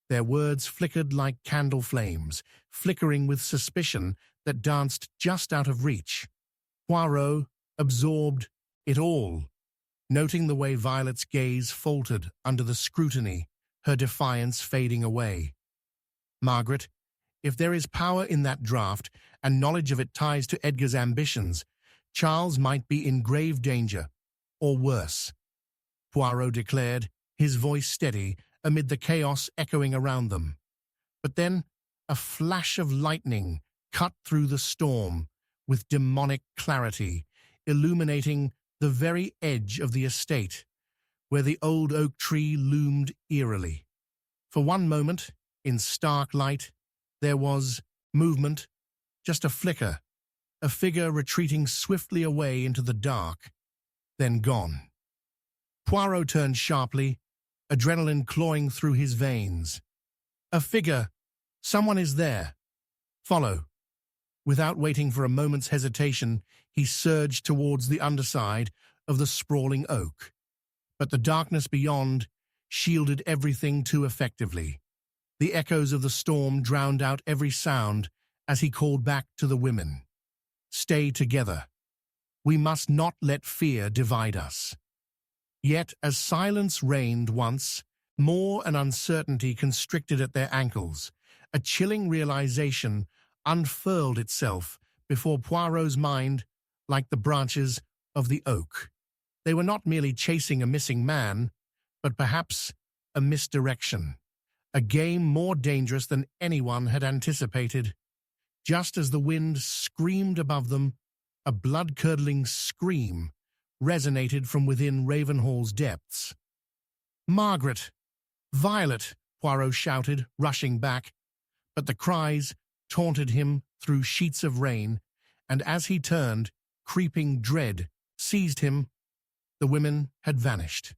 Their words flickered like candle flames, flickering with suspicion that danced just out of reach. Poirot absorbed it all, noting the way Violet's gaze faltered under the scrutiny, her defiance fading away. "Margaret, if there is power in that draft and knowledge of it ties to Edgar's ambitions, Charles might be in grave danger, or worse," Poirot declared, his voice steady amid the chaos echoing around them. But then a flash of lightning cut through the storm with demonic clarity, illuminating the very edge of the estate, where the old oak tree loomed eerily. For one moment, in stark light, there was movement, just a flicker, a figure retreating swiftly away into the dark, then gone. Poirot turned sharply, adrenaline clawing through his veins. "A figure! Someone is there! Follow!" Without waiting for a moment's hesitation, he surged towards the underside of the sprawling oak. But the darkness beyond shielded everything too effectively. The echoes of the storm drowned out every sound as he called back to the women. "Stay together. We must not let fear divide us." Yet, as silence reigned once, more and uncertainty constricted at their ankles, a chilling realization unfurled itself before Poirot's mind like the branches of the oak. They were not merely chasing a missing man, but perhaps a misdirection, a game more dangerous than anyone had anticipated. Just as the wind screamed above them, a blood-curdling scream resonated from within Ravenhall's depths. "Margaret! Violet!" Poirot shouted, rushing back, but the cries taunted him through sheets of rain, and as he turned, creeping dread seized him. The women had vanished.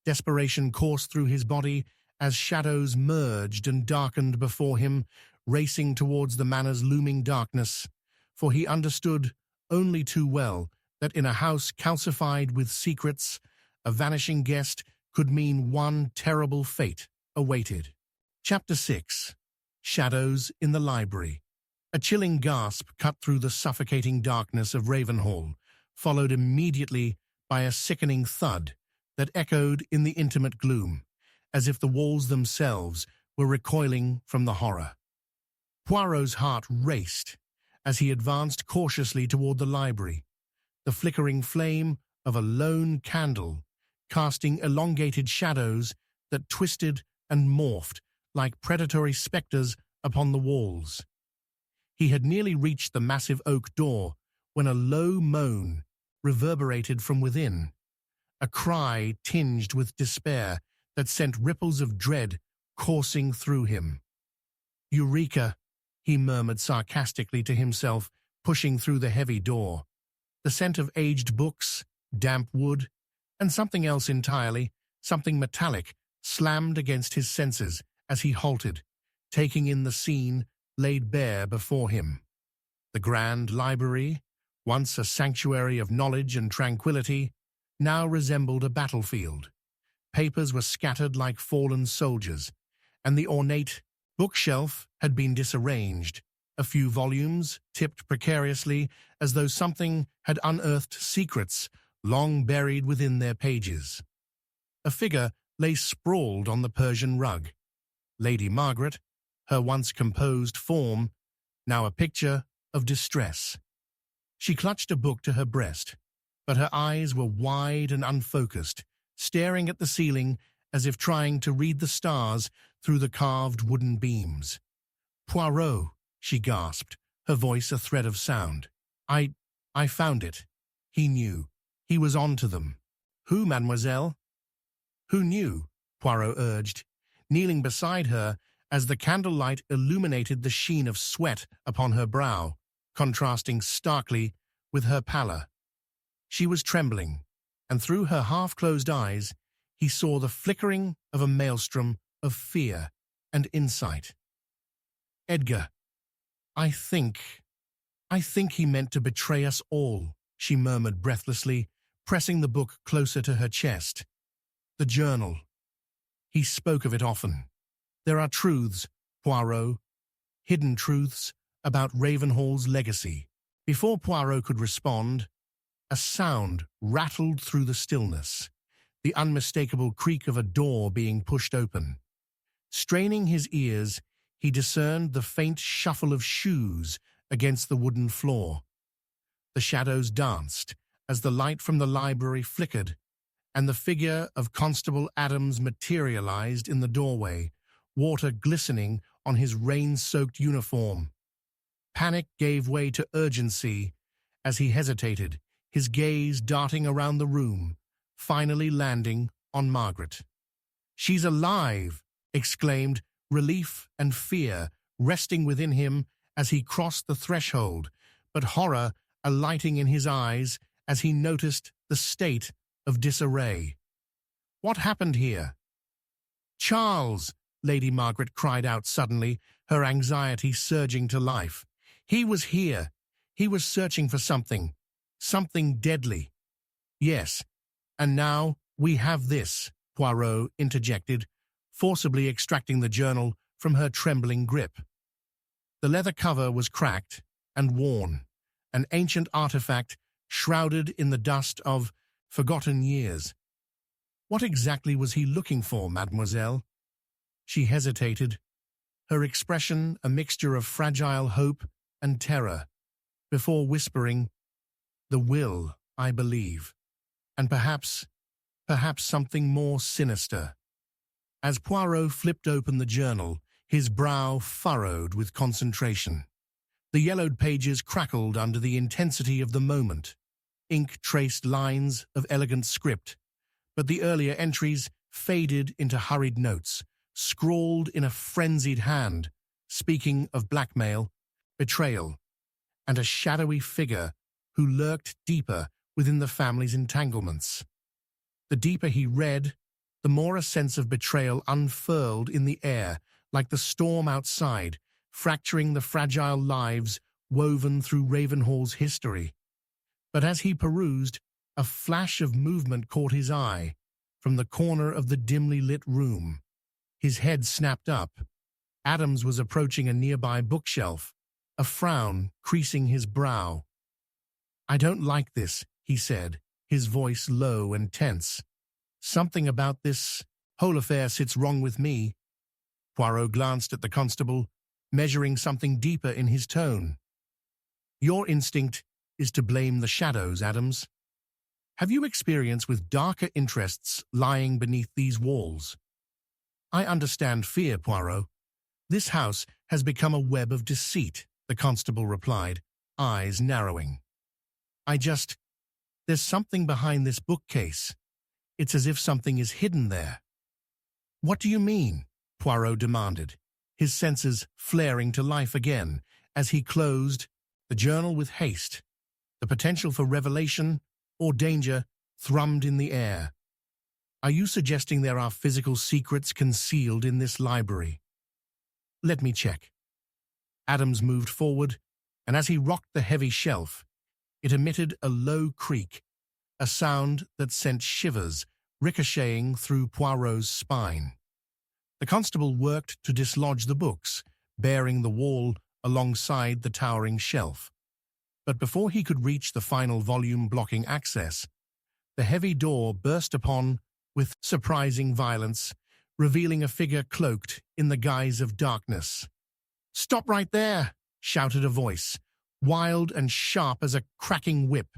Desperation coursed through his body as shadows merged and darkened before him, racing towards the manor's looming darkness, for he understood only too well that in a house calcified with secrets, a vanishing guest could mean one terrible fate awaited. Chapter 6. Shadows in the Library. A chilling gasp cut through the suffocating darkness of Ravenhall, followed immediately by a sickening thud that echoed in the intimate gloom, as if the walls themselves were recoiling from the horror. Poirot's heart raced as he advanced cautiously toward the library, the flickering flame of a lone candle casting elongated shadows that twisted and morphed like predatory specters upon the walls. He had nearly reached the massive oak door when a low moan reverberated from within, a cry tinged with despair that sent ripples of dread coursing through him. "Eureka!" he murmured sarcastically to himself, pushing through the heavy door. The scent of aged books, damp wood, and something else entirely, something metallic, slammed against his senses as he halted, taking in the scene laid bare before him. The grand library, once a sanctuary of knowledge and tranquility, now resembled a battlefield. Papers were scattered like fallen soldiers, and the ornate bookshelf had been disarranged, a few volumes tipped precariously as though something had unearthed secrets long buried within their pages. A figure lay sprawled on the Persian rug. Lady Margaret, her once composed form, now a picture of distress. She clutched a book to her breast, but her eyes were wide and unfocused, staring at the ceiling as if trying to read the stars through the carved wooden beams. "Poirot," she gasped, her voice a thread of sound. I found it." He knew. He was on to them. "Who, mademoiselle?" "Who knew?" Poirot urged, kneeling beside her as the candlelight illuminated the sheen of sweat upon her brow, contrasting starkly with her pallor. She was trembling, and through her half-closed eyes he saw the flickering of a maelstrom of fear and insight. "Edgar, I think he meant to betray us all," she murmured breathlessly, pressing the book closer to her chest. "The journal. He spoke of it often. There are truths, Poirot, hidden truths about Ravenhall's legacy." Before Poirot could respond, a sound rattled through the stillness, the unmistakable creak of a door being pushed open. Straining his ears, he discerned the faint shuffle of shoes against the wooden floor. The shadows danced as the light from the library flickered, and the figure of Constable Adams materialized in the doorway, water glistening on his rain-soaked uniform. Panic gave way to urgency as he hesitated, his gaze darting around the room, finally landing on Margaret. "She's alive!" exclaimed relief and fear resting within him as he crossed the threshold, but horror alighting in his eyes as he noticed the state of disarray. "What happened here?" "Charles!" Lady Margaret cried out suddenly, her anxiety surging to life. "He was here. He was searching for something deadly." "Yes, and now we have this," Poirot interjected, forcibly extracting the journal from her trembling grip. The leather cover was cracked and worn, an ancient artifact shrouded in the dust of forgotten years. "What exactly was he looking for, mademoiselle?" She hesitated, her expression a mixture of fragile hope and terror, before whispering, "The will, I believe, and perhaps something more sinister." As Poirot flipped open the journal, his brow furrowed with concentration. The yellowed pages crackled under the intensity of the moment. Ink traced lines of elegant script, but the earlier entries faded into hurried notes, scrawled in a frenzied hand, speaking of blackmail, betrayal, and a shadowy figure who lurked deeper within the family's entanglements. The deeper he read, the more a sense of betrayal unfurled in the air, like the storm outside, fracturing the fragile lives woven through Ravenhall's history. But as he perused, a flash of movement caught his eye from the corner of the dimly lit room. His head snapped up. Adams was approaching a nearby bookshelf, a frown creasing his brow. "I don't like this," he said, his voice low and tense. "Something about this whole affair sits wrong with me." Poirot glanced at the constable, measuring something deeper in his tone. Your instinct is to blame the shadows, Adams. Have you experience with darker interests lying beneath these walls? I understand fear, Poirot. This house has become a web of deceit, the constable replied, eyes narrowing. There's something behind this bookcase. It's as if something is hidden there. What do you mean? Poirot demanded, his senses flaring to life again as he closed the journal with haste. The potential for revelation or danger thrummed in the air. Are you suggesting there are physical secrets concealed in this library? Let me check. Adams moved forward, and as he rocked the heavy shelf, it emitted a low creak, a sound that sent shivers ricocheting through Poirot's spine. The constable worked to dislodge the books, bearing the wall alongside the towering shelf. But before he could reach the final volume blocking access, the heavy door burst upon with surprising violence, revealing a figure cloaked in the guise of darkness. "Stop right there!" shouted a voice, wild and sharp as a cracking whip.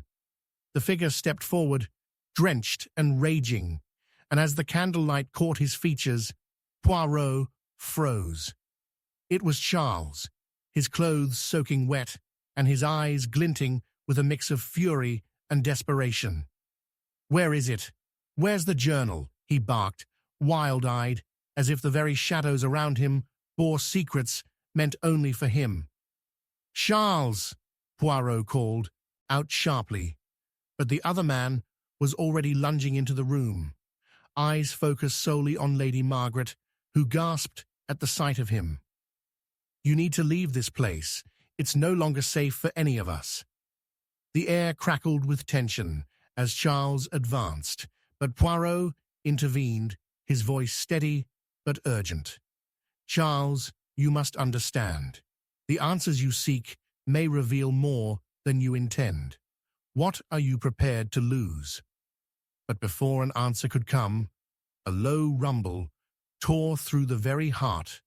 The figure stepped forward, drenched and raging, and as the candlelight caught his features, Poirot froze. It was Charles, his clothes soaking wet, and his eyes glinting with a mix of fury and desperation. "Where is it? Where's the journal?" he barked, wild-eyed, as if the very shadows around him bore secrets meant only for him. "Charles!" Poirot called, out sharply, but the other man was already lunging into the room, eyes focused solely on Lady Margaret, who gasped at the sight of him. "You need to leave this place. It's no longer safe for any of us." The air crackled with tension as Charles advanced, but Poirot intervened, his voice steady but urgent. "Charles, you must understand. The answers you seek may reveal more than you intend. What are you prepared to lose?" But before an answer could come, a low rumble tore through the very heart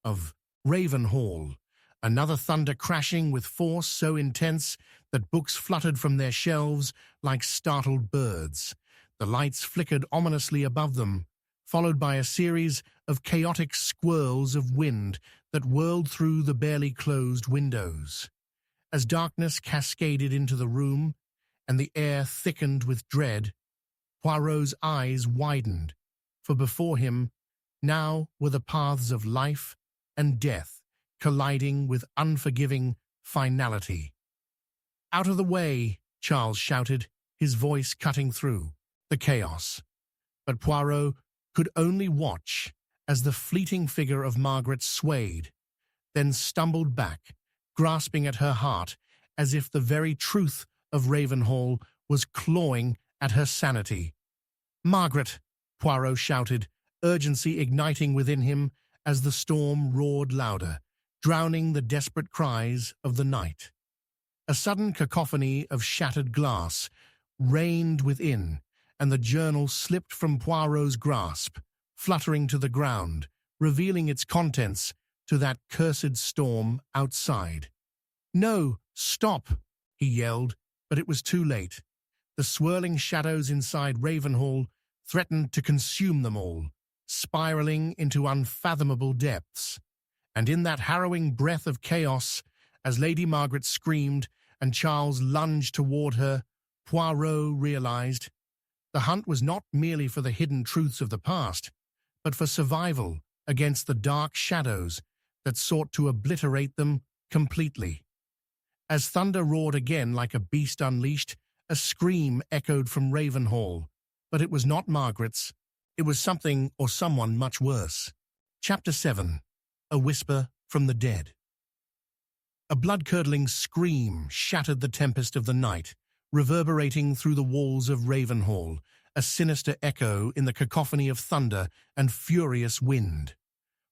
of Ravenhall, another thunder crashing with force so intense that books fluttered from their shelves like startled birds. The lights flickered ominously above them, followed by a series of chaotic swirls of wind that whirled through the barely closed windows. As darkness cascaded into the room and the air thickened with dread, Poirot's eyes widened, for before him now were the paths of life and death colliding with unforgiving finality. "Out of the way!" Charles shouted, his voice cutting through the chaos. But Poirot could only watch as the fleeting figure of Margaret swayed, then stumbled back, grasping at her heart as if the very truth of Ravenhall was clawing at her sanity. "Margaret!" Poirot shouted, urgency igniting within him as the storm roared louder, drowning the desperate cries of the night. A sudden cacophony of shattered glass reigned within, and the journal slipped from Poirot's grasp, fluttering to the ground, revealing its contents to that cursed storm outside. "No, stop!" he yelled, but it was too late. The swirling shadows inside Ravenhall threatened to consume them all, spiraling into unfathomable depths. And in that harrowing breath of chaos, as Lady Margaret screamed and Charles lunged toward her, Poirot realized the hunt was not merely for the hidden truths of the past, but for survival against the dark shadows that sought to obliterate them completely. As thunder roared again like a beast unleashed, a scream echoed from Ravenhall, but it was not Margaret's. It was something or someone much worse. Chapter 7. A Whisper from the Dead. A blood-curdling scream shattered the tempest of the night, reverberating through the walls of Ravenhall, a sinister echo in the cacophony of thunder and furious wind.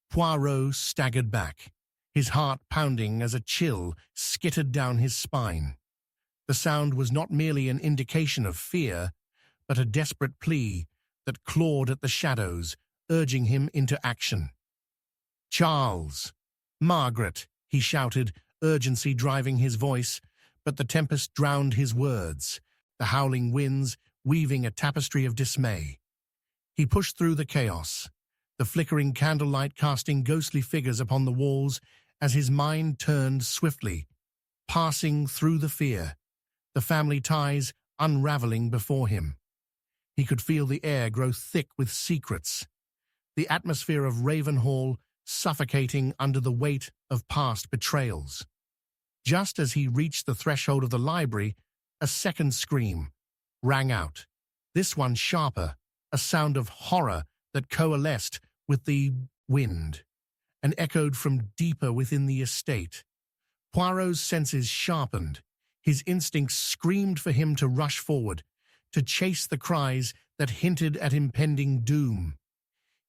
Poirot staggered back, his heart pounding as a chill skittered down his spine. The sound was not merely an indication of fear, but a desperate plea that clawed at the shadows, urging him into action. "Charles! Margaret!" he shouted, urgency driving his voice, But the tempest drowned his words, the howling winds weaving a tapestry of dismay. He pushed through the chaos, the flickering candlelight casting ghostly figures upon the walls as his mind turned swiftly, passing through the fear, the family ties unraveling before him. He could feel the air grow thick with secrets, the atmosphere of Ravenhall suffocating under the weight of past betrayals. Just as he reached the threshold of the library, a second scream rang out, this one sharper, a sound of horror that coalesced with the wind and echoed from deeper within the estate. Poirot's senses sharpened. His instincts screamed for him to rush forward, to chase the cries that hinted at impending doom.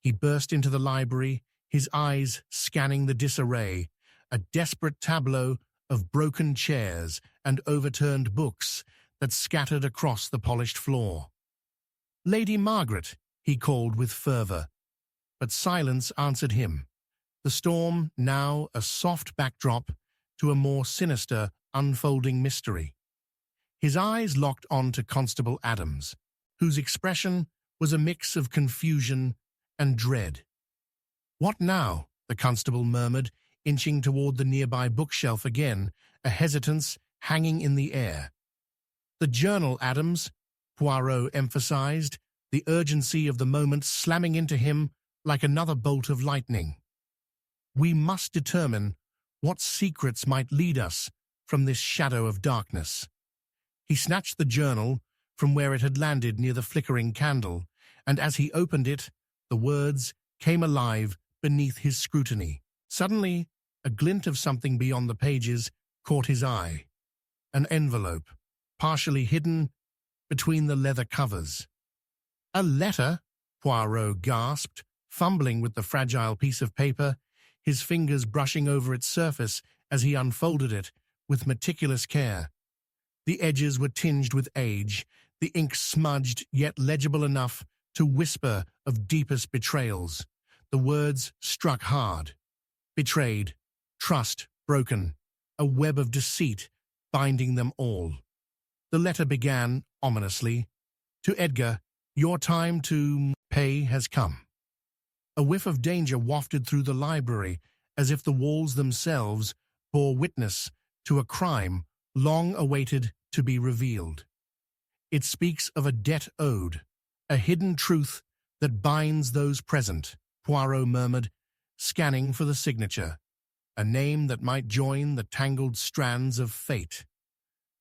He burst into the library, his eyes scanning the disarray, a desperate tableau of broken chairs and overturned books that scattered across the polished floor. "Lady Margaret," he called with fervor, but silence answered him, the storm now a soft backdrop to a more sinister, unfolding mystery. His eyes locked on to Constable Adams, whose expression was a mix of confusion and dread. "What now?" the constable murmured, inching toward the nearby bookshelf again, a hesitance hanging in the air. "The journal, Adams," Poirot emphasized, the urgency of the moment slamming into him like another bolt of lightning. "We must determine what secrets might lead us from this shadow of darkness." He snatched the journal from where it had landed near the flickering candle, and as he opened it, the words came alive beneath his scrutiny. Suddenly, a glint of something beyond the pages caught his eye. An envelope, partially hidden between the leather covers. "A letter?" Poirot gasped, fumbling with the fragile piece of paper, his fingers brushing over its surface as he unfolded it with meticulous care. The edges were tinged with age, the ink smudged yet legible enough to whisper of deepest betrayals. The words struck hard. Betrayed, trust broken, a web of deceit binding them all. The letter began ominously, "To Edgar, your time to pay has come." A whiff of danger wafted through the library, as if the walls themselves bore witness to a crime long awaited to be revealed. "It speaks of a debt owed, a hidden truth that binds those present," Poirot murmured, scanning for the signature, a name that might join the tangled strands of fate.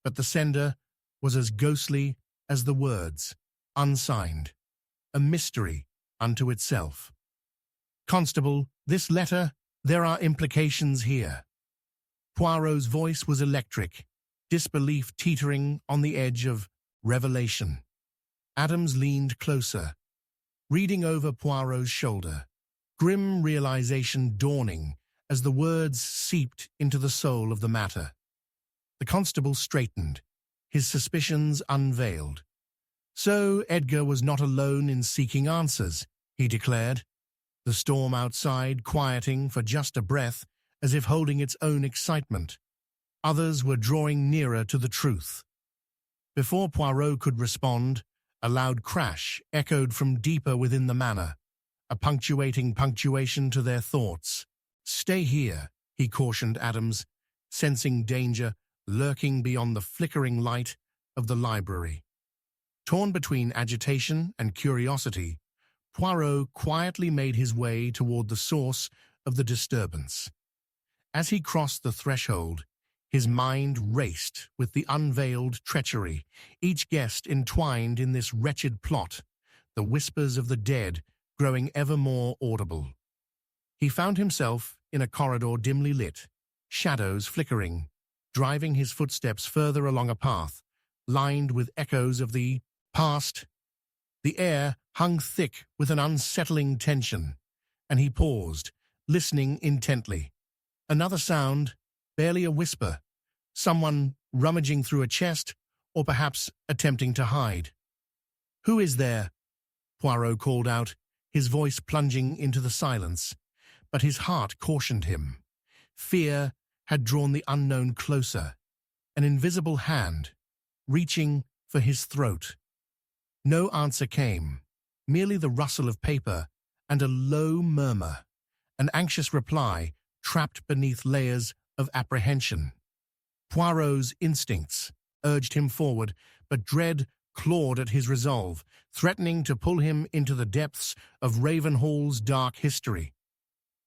But the sender was as ghostly as the words, unsigned, a mystery unto itself. "Constable, this letter, there are implications here." Poirot's voice was electric, disbelief teetering on the edge of revelation. Adams leaned closer, reading over Poirot's shoulder, grim realization dawning as the words seeped into the soul of the matter. The constable straightened, his suspicions unveiled. "So Edgar was not alone in seeking answers," he declared, the storm outside quieting for just a breath as if holding its own excitement. Others were drawing nearer to the truth. Before Poirot could respond, a loud crash echoed from deeper within the manor, a punctuating punctuation to their thoughts. "Stay here," he cautioned Adams, sensing danger lurking beyond the flickering light of the library. Torn between agitation and curiosity, Poirot quietly made his way toward the source of the disturbance. As he crossed the threshold, his mind raced with the unveiled treachery, each guest entwined in this wretched plot, the whispers of the dead growing ever more audible. He found himself in a corridor dimly lit, shadows flickering, driving his footsteps further along a path, lined with echoes of the past. The air hung thick with an unsettling tension, and he paused, listening intently. Another sound, barely a whisper, someone rummaging through a chest, or perhaps attempting to hide. "Who is there?" Poirot called out, his voice plunging into the silence, but his heart cautioned him. Fear had drawn the unknown closer, an invisible hand, reaching for his throat. No answer came, merely the rustle of paper and a low murmur, an anxious reply trapped beneath layers of apprehension. Poirot's instincts urged him forward, but dread clawed at his resolve, threatening to pull him into the depths of Ravenhall's dark history.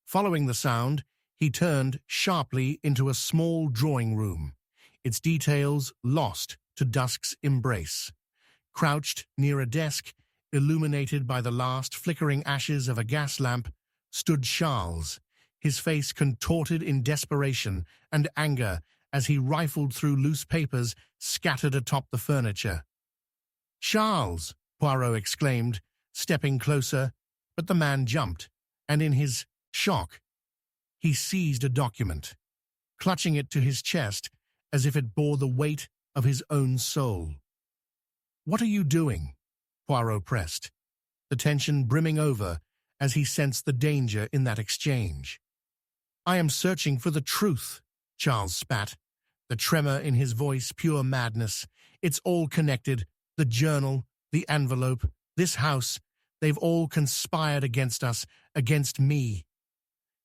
Following the sound, he turned sharply into a small drawing room, its details lost to dusk's embrace. Crouched near a desk, illuminated by the last flickering ashes of a gas lamp, stood Charles, his face contorted in desperation and anger as he rifled through loose papers scattered atop the furniture. "Charles!" Poirot exclaimed, stepping closer, but the man jumped, and in his shock, he seized a document, clutching it to his chest as if it bore the weight of his own soul. "What are you doing?" Poirot pressed, the tension brimming over as he sensed the danger in that exchange. "I am searching for the truth," Charles spat, the tremor in his voice pure madness. "It's all connected, the journal, the envelope, this house. They've all conspired against us, against me."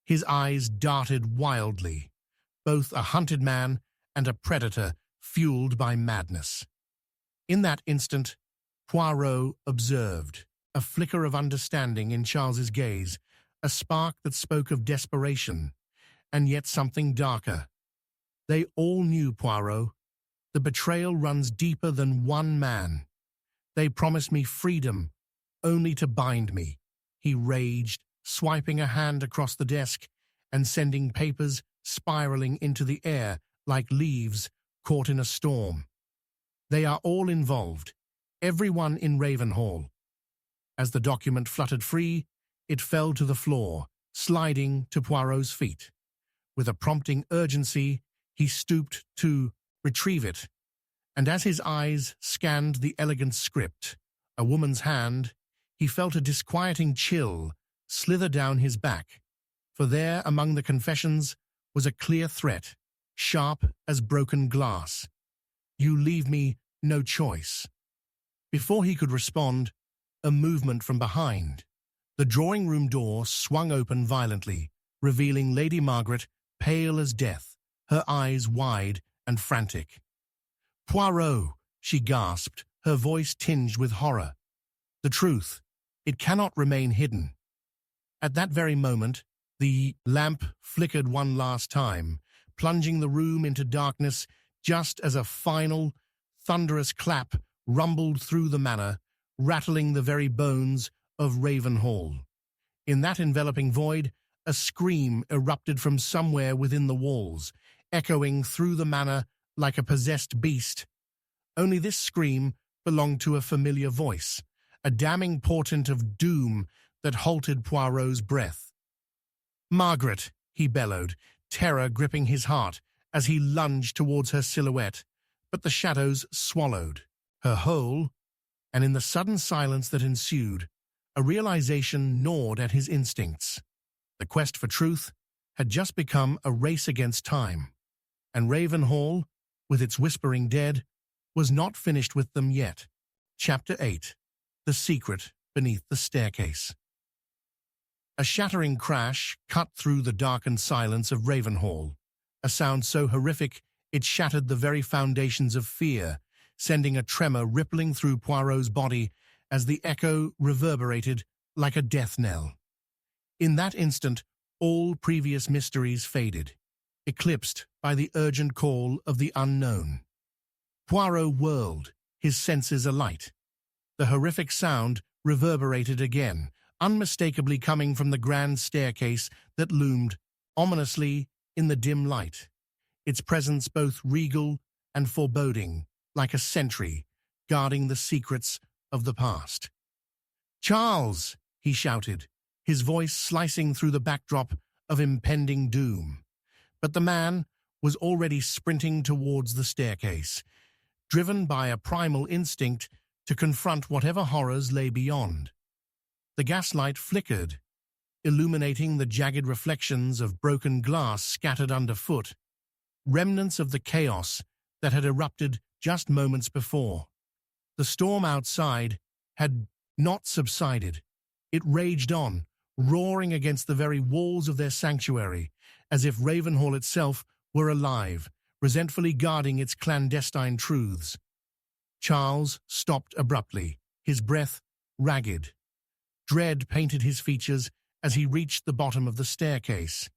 His eyes darted wildly, both a hunted man and a predator fueled by madness. In that instant, Poirot observed a flicker of understanding in Charles's gaze, a spark that spoke of desperation, and yet something darker. They all knew, Poirot. The betrayal runs deeper than one man. They promised me freedom, only to bind me, he raged, swiping a hand across the desk and sending papers spiraling into the air like leaves caught in a storm. They are all involved, everyone in Ravenhall. As the document fluttered free, it fell to the floor, sliding to Poirot's feet. With a prompting urgency, he stooped to retrieve it, and as his eyes scanned the elegant script, a woman's hand, he felt a disquieting chill slither down his back, for there among the confessions was a clear threat, sharp as broken glass. "You leave me no choice." Before he could respond, a movement from behind. The drawing-room door swung open violently, revealing Lady Margaret, pale as death, her eyes wide and frantic. "Poirot," she gasped, her voice tinged with horror. "The truth. It cannot remain hidden." At that very moment, the lamp flickered one last time, plunging the room into darkness just as a final, thunderous clap rumbled through the manor, rattling the very bones of Ravenhall. In that enveloping void, a scream erupted from somewhere within the walls, echoing through the manor like a possessed beast. Only this scream belonged to a familiar voice, a damning portent of doom that halted Poirot's breath. "Margaret," he bellowed, terror gripping his heart as he lunged towards her silhouette, but the shadows swallowed her whole, and in the sudden silence that ensued, a realization gnawed at his instincts. The quest for truth had just become a race against time, and Ravenhall, with its whispering dead, was not finished with them yet. Chapter 8. The Secret Beneath the Staircase. A shattering crash cut through the darkened silence of Ravenhall, a sound so horrific it shattered the very foundations of fear, sending a tremor rippling through Poirot's body as the echo reverberated like a death knell. In that instant, all previous mysteries faded, eclipsed by the urgent call of the unknown. Poirot whirled, his senses alight. The horrific sound reverberated again, unmistakably coming from the grand staircase that loomed ominously in the dim light, its presence both regal and foreboding, like a sentry guarding the secrets of the past. "Charles!" he shouted, his voice slicing through the backdrop of impending doom. But the man was already sprinting towards the staircase, driven by a primal instinct to confront whatever horrors lay beyond. The gaslight flickered, illuminating the jagged reflections of broken glass scattered underfoot, remnants of the chaos that had erupted just moments before. The storm outside had not subsided. It raged on, roaring against the very walls of their sanctuary, as if Ravenhall itself were alive, resentfully guarding its clandestine truths. Charles stopped abruptly, his breath ragged. Dread painted his features as he reached the bottom of the staircase.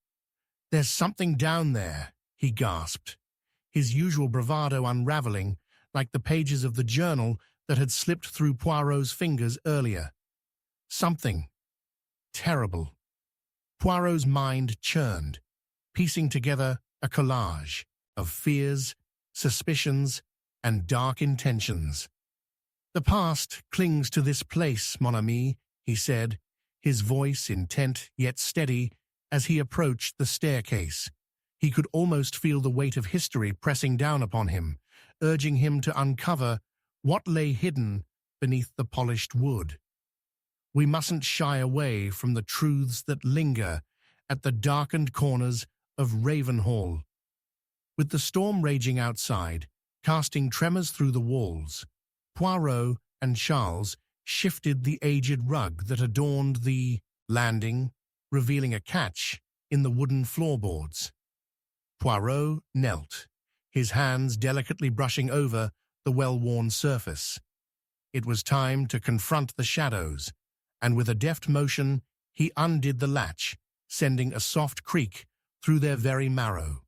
"There's something down there," he gasped, his usual bravado unraveling like the pages of the journal that had slipped through Poirot's fingers earlier. Something terrible. Poirot's mind churned, piecing together a collage of fears, suspicions, and dark intentions. "The past clings to this place, mon ami," he said, his voice intent yet steady as he approached the staircase. He could almost feel the weight of history pressing down upon him, urging him to uncover what lay hidden beneath the polished wood. We mustn't shy away from the truths that linger at the darkened corners of Ravenhall. With the storm raging outside, casting tremors through the walls, Poirot and Charles shifted the aged rug that adorned the landing, revealing a catch in the wooden floorboards. Poirot knelt, his hands delicately brushing over the well-worn surface. It was time to confront the shadows, and with a deft motion, he undid the latch, sending a soft creak through their very marrow.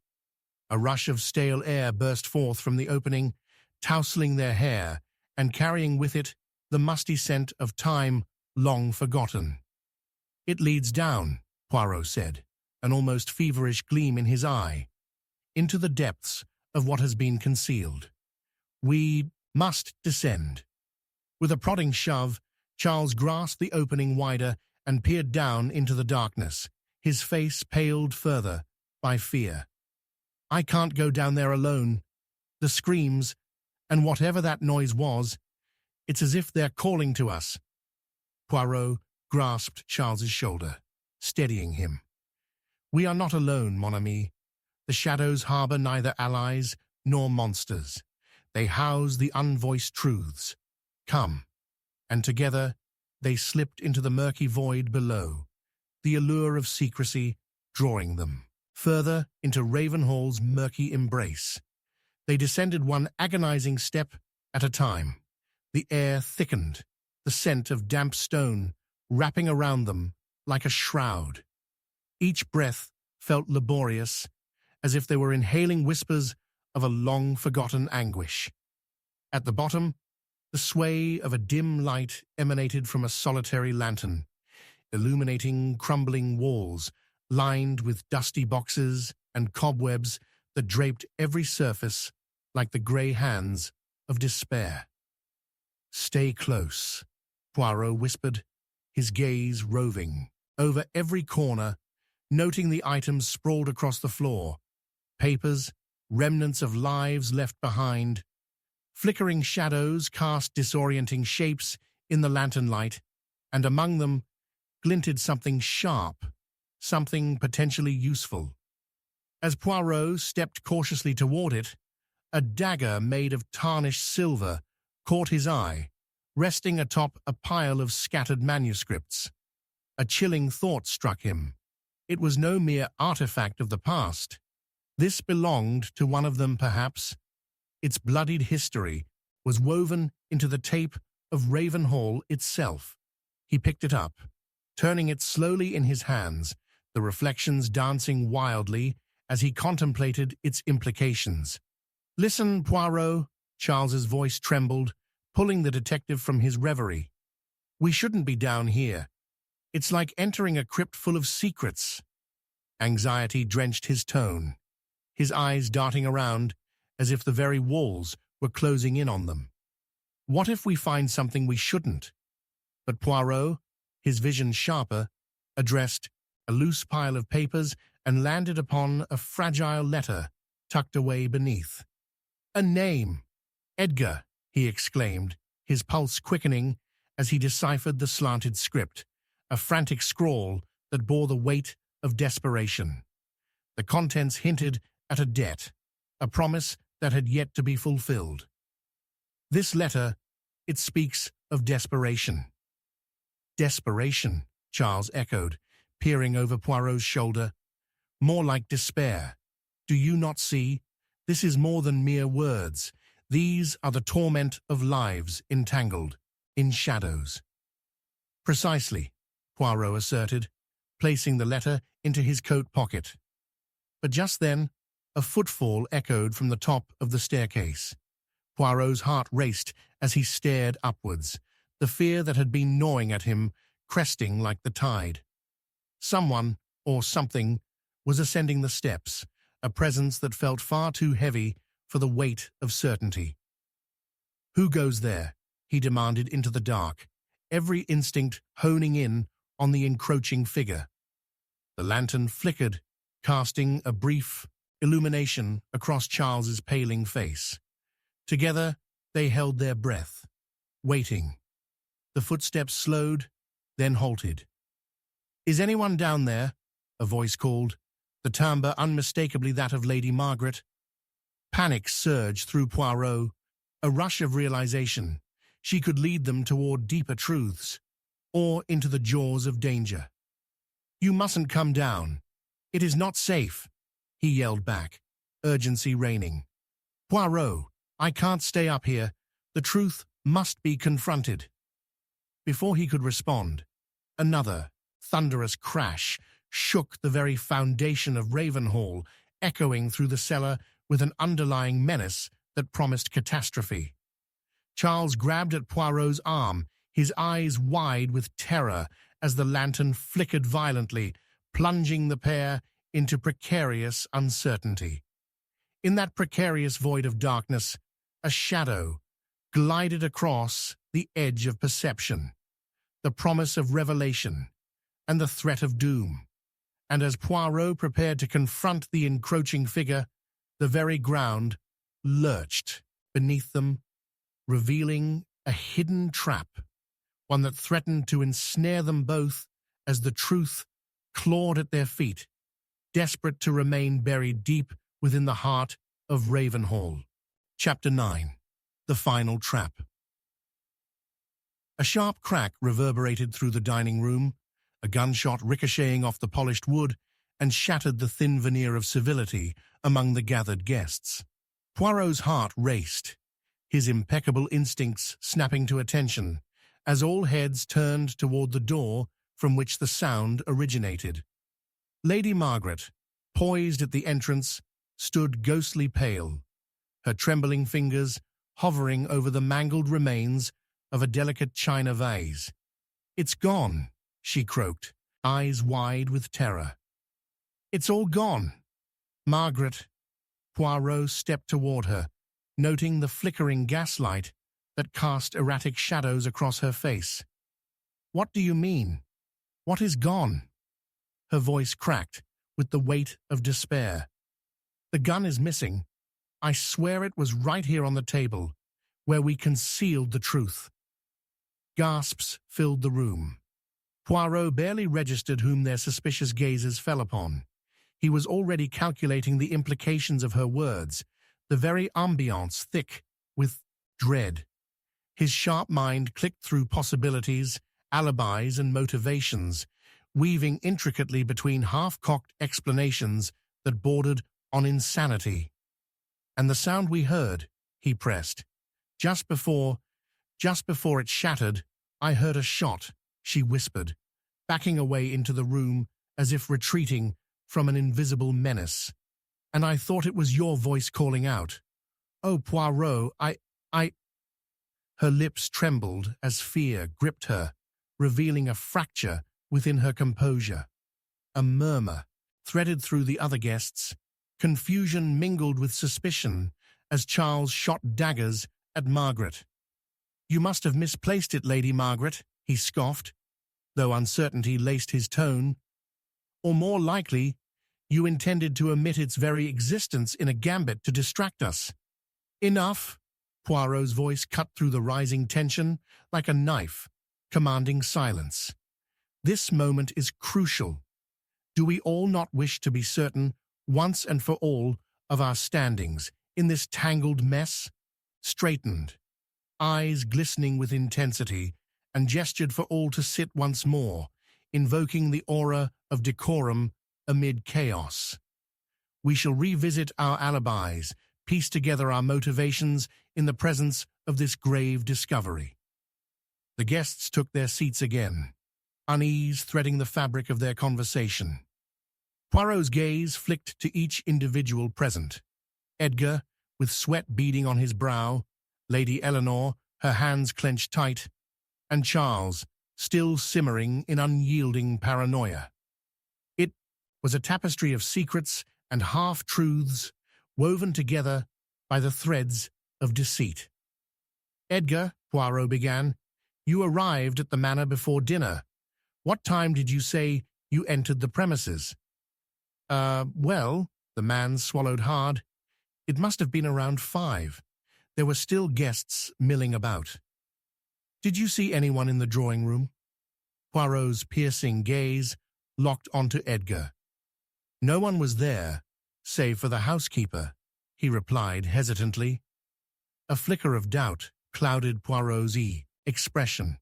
A rush of stale air burst forth from the opening, tousling their hair and carrying with it the musty scent of time long forgotten. "It leads down," Poirot said, an almost feverish gleam in his eye, "into the depths of what has been concealed. We must descend." With a prodding shove, Charles grasped the opening wider and peered down into the darkness, his face paled further by fear. "I can't go down there alone. The screams, and whatever that noise was, it's as if they're calling to us." Poirot grasped Charles's shoulder, steadying him. "We are not alone, mon ami. The shadows harbor neither allies nor monsters. They house the unvoiced truths. Come." And together they slipped into the murky void below, the allure of secrecy drawing them further into Ravenhall's murky embrace. They descended one agonizing step at a time. The air thickened, the scent of damp stone wrapping around them like a shroud. Each breath felt laborious, as if they were inhaling whispers of a long-forgotten anguish. At the bottom, the sway of a dim light emanated from a solitary lantern, illuminating crumbling walls lined with dusty boxes and cobwebs that draped every surface like the grey hands of despair. "Stay close," Poirot whispered, his gaze roving over every corner, noting the items sprawled across the floor, papers, remnants of lives left behind. Flickering shadows cast disorienting shapes in the lantern light, and among them glinted something sharp, something potentially useful. As Poirot stepped cautiously toward it, a dagger made of tarnished silver caught his eye, resting atop a pile of scattered manuscripts. A chilling thought struck him. It was no mere artifact of the past. This belonged to one of them, perhaps. Its bloodied history was woven into the tape of Ravenhall itself. He picked it up, turning it slowly in his hands, the reflections dancing wildly as he contemplated its implications. "Listen, Poirot," Charles's voice trembled, pulling the detective from his reverie. "We shouldn't be down here. It's like entering a crypt full of secrets." Anxiety drenched his tone, his eyes darting around as if the very walls were closing in on them. "What if we find something we shouldn't?" But Poirot, his vision sharper, addressed a loose pile of papers and landed upon a fragile letter tucked away beneath. "A name! Edgar!" he exclaimed, his pulse quickening as he deciphered the slanted script, a frantic scrawl that bore the weight of desperation. The contents hinted at a debt, a promise that had yet to be fulfilled. This letter, it speaks of desperation. Desperation, Charles echoed, peering over Poirot's shoulder. More like despair. Do you not see? This is more than mere words. These are the torment of lives entangled in shadows. Precisely, Poirot asserted, placing the letter into his coat pocket. But just then, a footfall echoed from the top of the staircase. Poirot's heart raced as he stared upwards, the fear that had been gnawing at him cresting like the tide. Someone, or something, was ascending the steps, a presence that felt far too heavy for the weight of certainty. "Who goes there?" he demanded into the dark, every instinct honing in on the encroaching figure. The lantern flickered, casting a brief illumination across Charles's paling face. Together, they held their breath, waiting. The footsteps slowed, then halted. "Is anyone down there?" a voice called, the timbre unmistakably that of Lady Margaret. Panic surged through Poirot, a rush of realization. She could lead them toward deeper truths, or into the jaws of danger. "You mustn't come down. It is not safe," he yelled back, urgency reigning. "Poirot, I can't stay up here. The truth must be confronted." Before he could respond, another thunderous crash shook the very foundation of Ravenhall, echoing through the cellar with an underlying menace that promised catastrophe. Charles grabbed at Poirot's arm, his eyes wide with terror as the lantern flickered violently, plunging the pair into precarious uncertainty. In that precarious void of darkness, a shadow glided across the edge of perception, the promise of revelation and the threat of doom. And as Poirot prepared to confront the encroaching figure, the very ground lurched beneath them, revealing a hidden trap, one that threatened to ensnare them both as the truth clawed at their feet, desperate to remain buried deep within the heart of Ravenhall. Chapter 9. The Final Trap. A sharp crack reverberated through the dining room, a gunshot ricocheting off the polished wood and shattered the thin veneer of civility among the gathered guests. Poirot's heart raced, his impeccable instincts snapping to attention, as all heads turned toward the door from which the sound originated. Lady Margaret, poised at the entrance, stood ghostly pale, her trembling fingers hovering over the mangled remains of a delicate china vase. "It's gone," she croaked, eyes wide with terror. "It's all gone." "Margaret." Poirot stepped toward her, noting the flickering gaslight that cast erratic shadows across her face. "What do you mean? What is gone?" Her voice cracked with the weight of despair. "The gun is missing. I swear it was right here on the table, where we concealed the truth." Gasps filled the room. Poirot barely registered whom their suspicious gazes fell upon. He was already calculating the implications of her words, the very ambiance thick with dread. His sharp mind clicked through possibilities, alibis, and motivations, weaving intricately between half-cocked explanations that bordered on insanity. "And the sound we heard," he pressed. Just before it shattered, I heard a shot," she whispered, backing away into the room as if retreating from an invisible menace. "And I thought it was your voice calling out. Oh, Poirot, I... Her lips trembled as fear gripped her, revealing a fracture within her composure. A murmur threaded through the other guests, confusion mingled with suspicion as Charles shot daggers at Margaret. "You must have misplaced it, Lady Margaret," he scoffed, though uncertainty laced his tone. "Or more likely, you intended to omit its very existence in a gambit to distract us." "Enough!" Poirot's voice cut through the rising tension like a knife, commanding silence. "This moment is crucial. Do we all not wish to be certain, once and for all, of our standings in this tangled mess, straightened, eyes glistening with intensity, and gestured for all to sit once more, invoking the aura of decorum amid chaos. We shall revisit our alibis, piece together our motivations in the presence of this grave discovery. The guests took their seats again, unease threading the fabric of their conversation. Poirot's gaze flicked to each individual present. Edgar, with sweat beading on his brow, Lady Eleanor, her hands clenched tight, and Charles, still simmering in unyielding paranoia. It was a tapestry of secrets and half-truths woven together by the threads of deceit. "Edgar," Poirot began, "you arrived at the manor before dinner. What time did you say you entered the premises?" Well," the man swallowed hard. "It must have been around 5. There were still guests milling about." "Did you see anyone in the drawing room?" Poirot's piercing gaze locked onto Edgar. "No one was there, save for the housekeeper," he replied hesitantly. A flicker of doubt clouded Poirot's expression.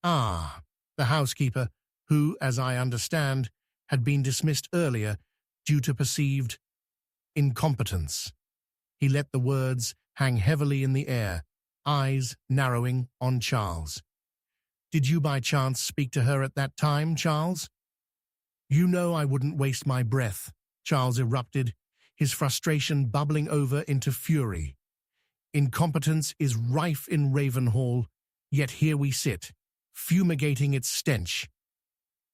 "Ah, the housekeeper, who, as I understand, had been dismissed earlier due to perceived incompetence." He let the words hang heavily in the air, eyes narrowing on Charles. "Did you by chance speak to her at that time, Charles?" "You know I wouldn't waste my breath," Charles erupted, his frustration bubbling over into fury. "Incompetence is rife in Ravenhall, yet here we sit, fumigating its stench."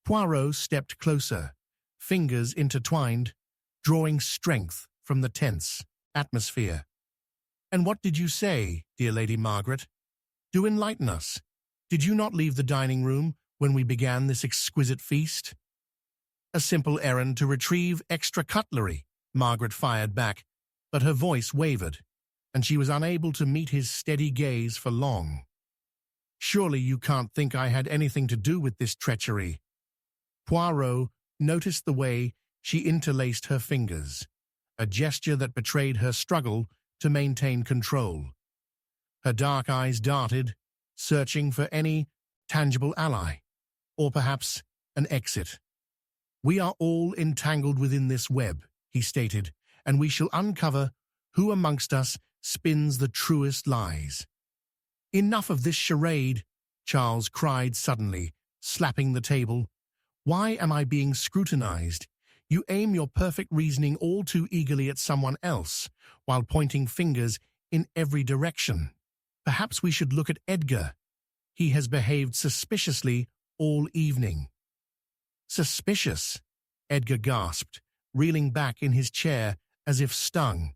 Poirot stepped closer, fingers intertwined, drawing strength from the tense atmosphere. "And what did you say, dear Lady Margaret? Do enlighten us. Did you not leave the dining room when we began this exquisite feast?" "A simple errand to retrieve extra cutlery," Margaret fired back, but her voice wavered, and she was unable to meet his steady gaze for long. "Surely you can't think I had anything to do with this treachery." Poirot noticed the way she interlaced her fingers, a gesture that betrayed her struggle to maintain control. Her dark eyes darted, searching for any tangible ally, or perhaps an exit. "We are all entangled within this web," he stated, "and we shall uncover who amongst us spins the truest lies." "Enough of this charade," Charles cried suddenly, slapping the table. "Why am I being scrutinized? You aim your perfect reasoning all too eagerly at someone else, while pointing fingers in every direction. Perhaps we should look at Edgar. He has behaved suspiciously all evening." "Suspicious?" Edgar gasped, reeling back in his chair as if stung.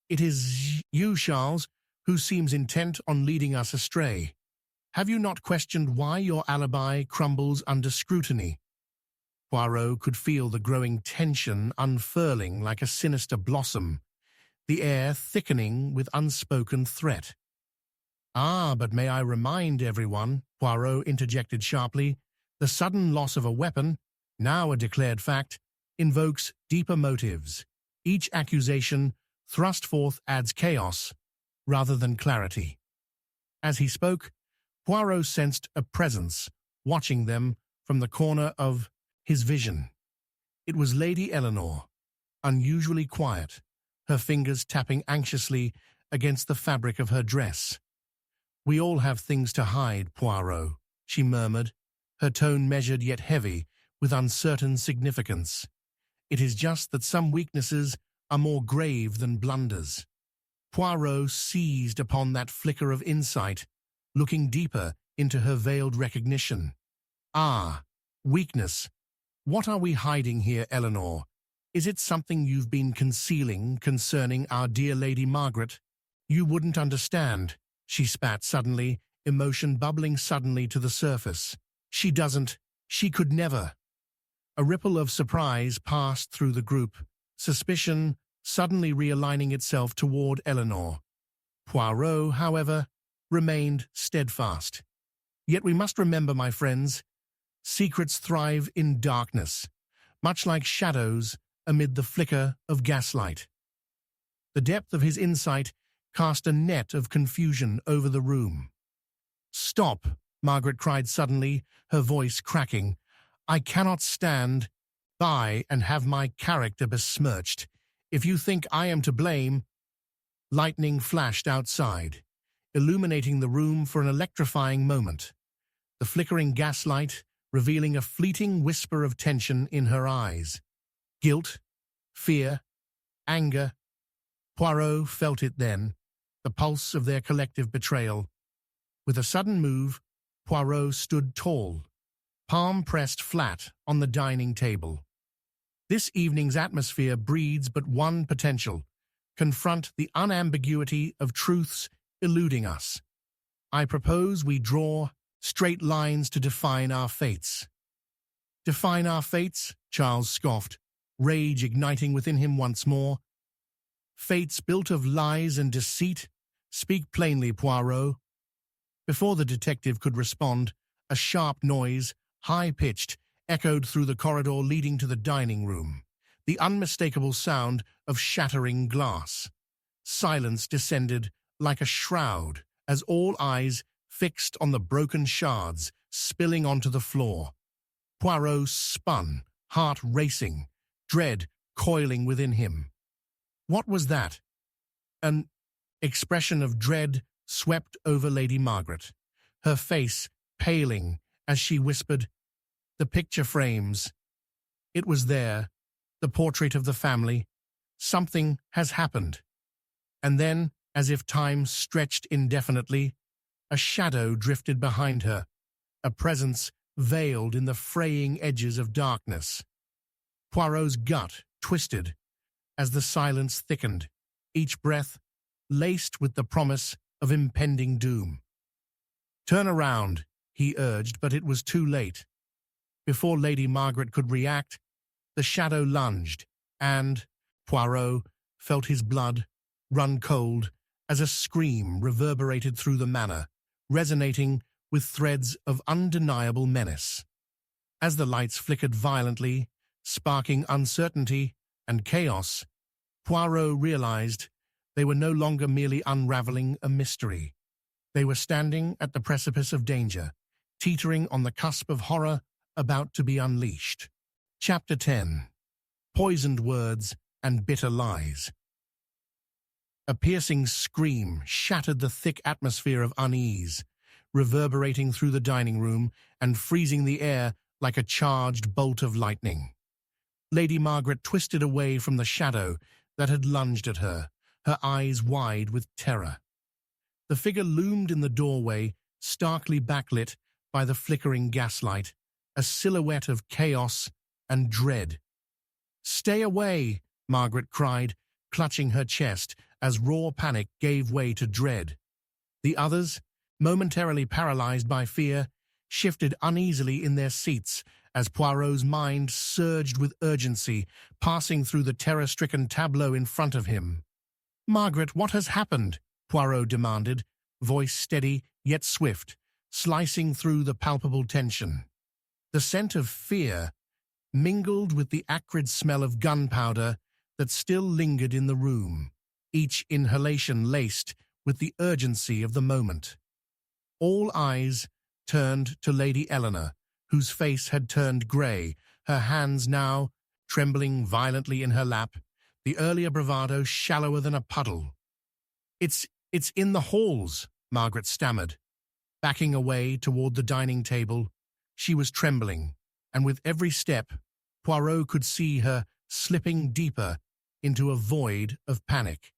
"It is you, Charles, who seems intent on leading us astray. Have you not questioned why your alibi crumbles under scrutiny?" Poirot could feel the growing tension unfurling like a sinister blossom, the air thickening with unspoken threat. "Ah, but may I remind everyone," Poirot interjected sharply, "the sudden loss of a weapon, now a declared fact, invokes deeper motives. Each accusation thrust forth adds chaos rather than clarity." As he spoke, Poirot sensed a presence watching them from the corner of his vision. It was Lady Eleanor, unusually quiet, her fingers tapping anxiously against the fabric of her dress. "We all have things to hide, Poirot," she murmured, her tone measured yet heavy with uncertain significance. "It is just that some weaknesses are more grave than blunders." Poirot seized upon that flicker of insight, looking deeper into her veiled recognition. "Ah, weakness. What are we hiding here, Eleanor? Is it something you've been concealing concerning our dear Lady Margaret?" "You wouldn't understand," she spat suddenly, emotion bubbling suddenly to the surface. "She doesn't. She could never." A ripple of surprise passed through the group, suspicion suddenly realigning itself toward Eleanor. Poirot, however, remained steadfast. "Yet we must remember, my friends, secrets thrive in darkness, much like shadows amid the flicker of gaslight. The depth of his insight cast a net of confusion over the room. "Stop," Margaret cried suddenly, her voice cracking. "I cannot stand by and have my character besmirched. If you think I am to blame—" Lightning flashed outside, illuminating the room for an electrifying moment. The flickering gaslight revealing a fleeting whisper of tension in her eyes. Guilt, fear, anger. Poirot felt it then, the pulse of their collective betrayal. With a sudden move, Poirot stood tall, palm pressed flat on the dining table. This evening's atmosphere breeds but one potential: confront the unambiguity of truths eluding us. I propose we draw straight lines to define our fates. Define our fates? Charles scoffed, rage igniting within him once more. Fates built of lies and deceit? Speak plainly, Poirot. Before the detective could respond, a sharp noise, high-pitched, echoed through the corridor leading to the dining room, the unmistakable sound of shattering glass. Silence descended like a shroud as all eyes fixed on the broken shards spilling onto the floor. Poirot spun, heart racing, dread coiling within him. What was that? An expression of dread swept over Lady Margaret, her face paling as she whispered, "The picture frames." It was there, the portrait of the family. Something has happened. And then, as if time stretched indefinitely, a shadow drifted behind her, a presence veiled in the fraying edges of darkness. Poirot's gut twisted as the silence thickened, each breath laced with the promise of impending doom. "Turn around," he urged, but it was too late. Before Lady Margaret could react, the shadow lunged, and Poirot felt his blood run cold as a scream reverberated through the manor, resonating with threads of undeniable menace. As the lights flickered violently, sparking uncertainty and chaos, Poirot realized they were no longer merely unraveling a mystery. They were standing at the precipice of danger, teetering on the cusp of horror about to be unleashed. Chapter 10. Poisoned Words and Bitter Lies. A piercing scream shattered the thick atmosphere of unease, reverberating through the dining room and freezing the air like a charged bolt of lightning. Lady Margaret twisted away from the shadow that had lunged at her, her eyes wide with terror. The figure loomed in the doorway, starkly backlit by the flickering gaslight, a silhouette of chaos and dread. "Stay away," Margaret cried, clutching her chest as raw panic gave way to dread. The others, momentarily paralyzed by fear, shifted uneasily in their seats as Poirot's mind surged with urgency, passing through the terror-stricken tableau in front of him. "Margaret, what has happened?" Poirot demanded, voice steady yet swift, slicing through the palpable tension. The scent of fear mingled with the acrid smell of gunpowder that still lingered in the room, each inhalation laced with the urgency of the moment. All eyes turned to Lady Eleanor, whose face had turned grey, her hands now trembling violently in her lap, the earlier bravado shallower than a puddle. It's in the halls," Margaret stammered. Backing away toward the dining table, she was trembling, and with every step, Poirot could see her slipping deeper into a void of panic.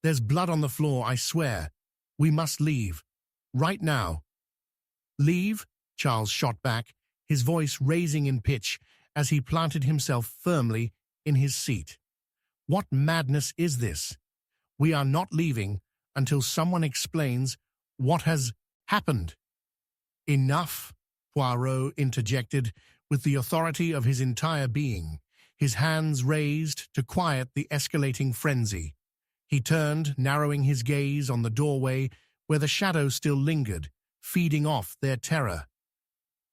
"There's blood on the floor, I swear. We must leave. Right now." "Leave?" Charles shot back, his voice raising in pitch as he planted himself firmly in his seat. "What madness is this? We are not leaving until someone explains what has happened." "Enough," Poirot interjected with the authority of his entire being, his hands raised to quiet the escalating frenzy. He turned, narrowing his gaze on the doorway where the shadow still lingered, feeding off their terror.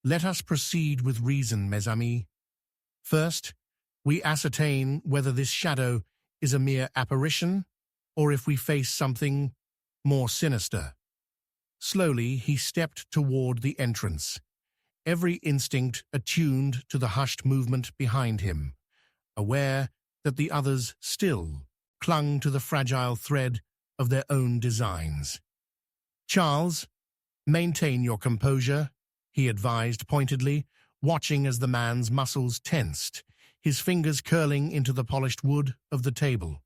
"Let us proceed with reason, mes amis. First, we ascertain whether this shadow is a mere apparition or if we face something more sinister. Slowly, he stepped toward the entrance, every instinct attuned to the hushed movement behind him, aware that the others still clung to the fragile thread of their own designs. "Charles, maintain your composure," he advised pointedly, watching as the man's muscles tensed, his fingers curling into the polished wood of the table.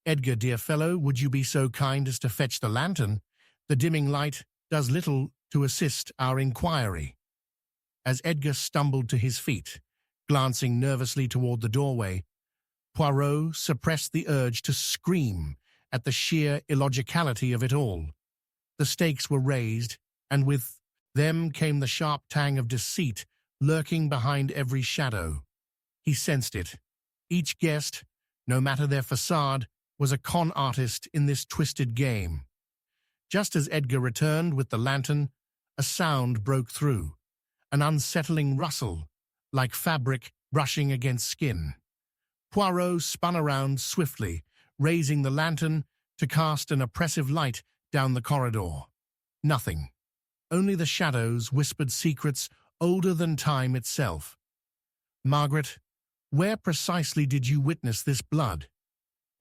"Edgar, dear fellow, would you be so kind as to fetch the lantern? The dimming light does little to assist our inquiry." As Edgar stumbled to his feet, glancing nervously toward the doorway, Poirot suppressed the urge to scream at the sheer illogicality of it all. The stakes were raised, and with them came the sharp tang of deceit lurking behind every shadow. He sensed it. Each guest, no matter their facade, was a con artist in this twisted game. Just as Edgar returned with the lantern, a sound broke through, an unsettling rustle, like fabric brushing against skin. Poirot spun around swiftly, raising the lantern to cast an oppressive light down the corridor. Nothing. Only the shadows whispered secrets older than time itself. "Margaret, where precisely did you witness this blood?"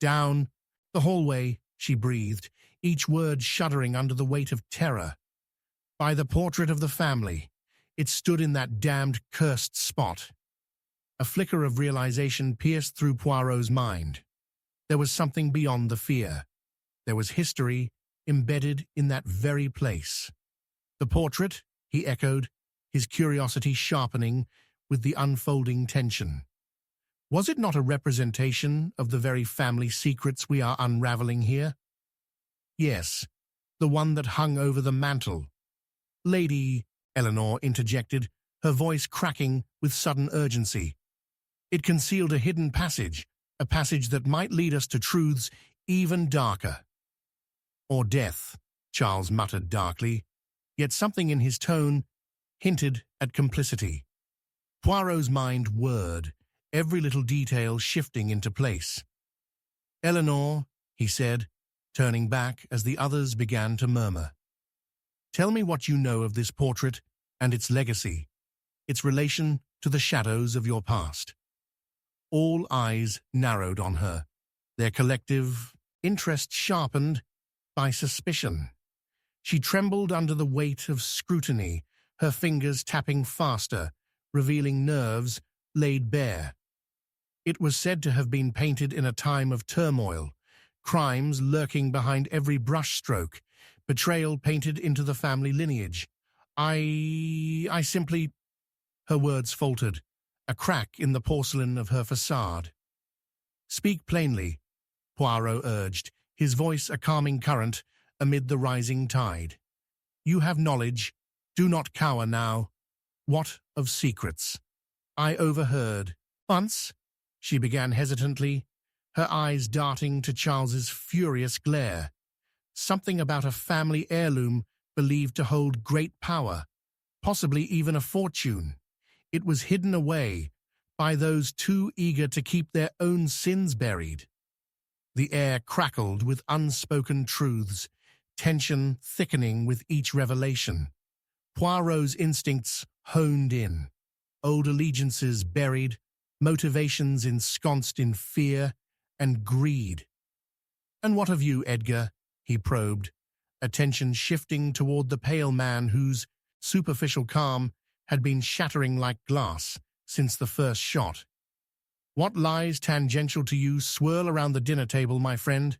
"Down the hallway," she breathed, each word shuddering under the weight of terror. "By the portrait of the family. It stood in that damned cursed spot." A flicker of realization pierced through Poirot's mind. There was something beyond the fear. There was history embedded in that very place. "The portrait?" he echoed, his curiosity sharpening with the unfolding tension. Was it not a representation of the very family secrets we are unraveling here? "Yes, the one that hung over the mantel." "Lady," Eleanor interjected, her voice cracking with sudden urgency. "It concealed a hidden passage, a passage that might lead us to truths even darker." "Or death," Charles muttered darkly, yet something in his tone hinted at complicity. Poirot's mind whirred, every little detail shifting into place. "Eleanor," he said, turning back as the others began to murmur. "Tell me what you know of this portrait and its legacy, its relation to the shadows of your past." All eyes narrowed on her, their collective interest sharpened by suspicion. She trembled under the weight of scrutiny, her fingers tapping faster, revealing nerves laid bare. It was said to have been painted in a time of turmoil, crimes lurking behind every brushstroke, betrayal painted into the family lineage. I simply—" Her words faltered, a crack in the porcelain of her facade. "Speak plainly," Poirot urged, his voice a calming current amid the rising tide. "You have knowledge. Do not cower now. What of secrets?" "I overheard. Once," she began hesitantly, her eyes darting to Charles's furious glare. "Something about a family heirloom believed to hold great power, possibly even a fortune. It was hidden away by those too eager to keep their own sins buried." The air crackled with unspoken truths, tension thickening with each revelation. Poirot's instincts honed in. Old allegiances buried, motivations ensconced in fear and greed. "And what of you, Edgar?" he probed, attention shifting toward the pale man whose superficial calm had been shattering like glass since the first shot. "What lies tangential to you swirl around the dinner table, my friend?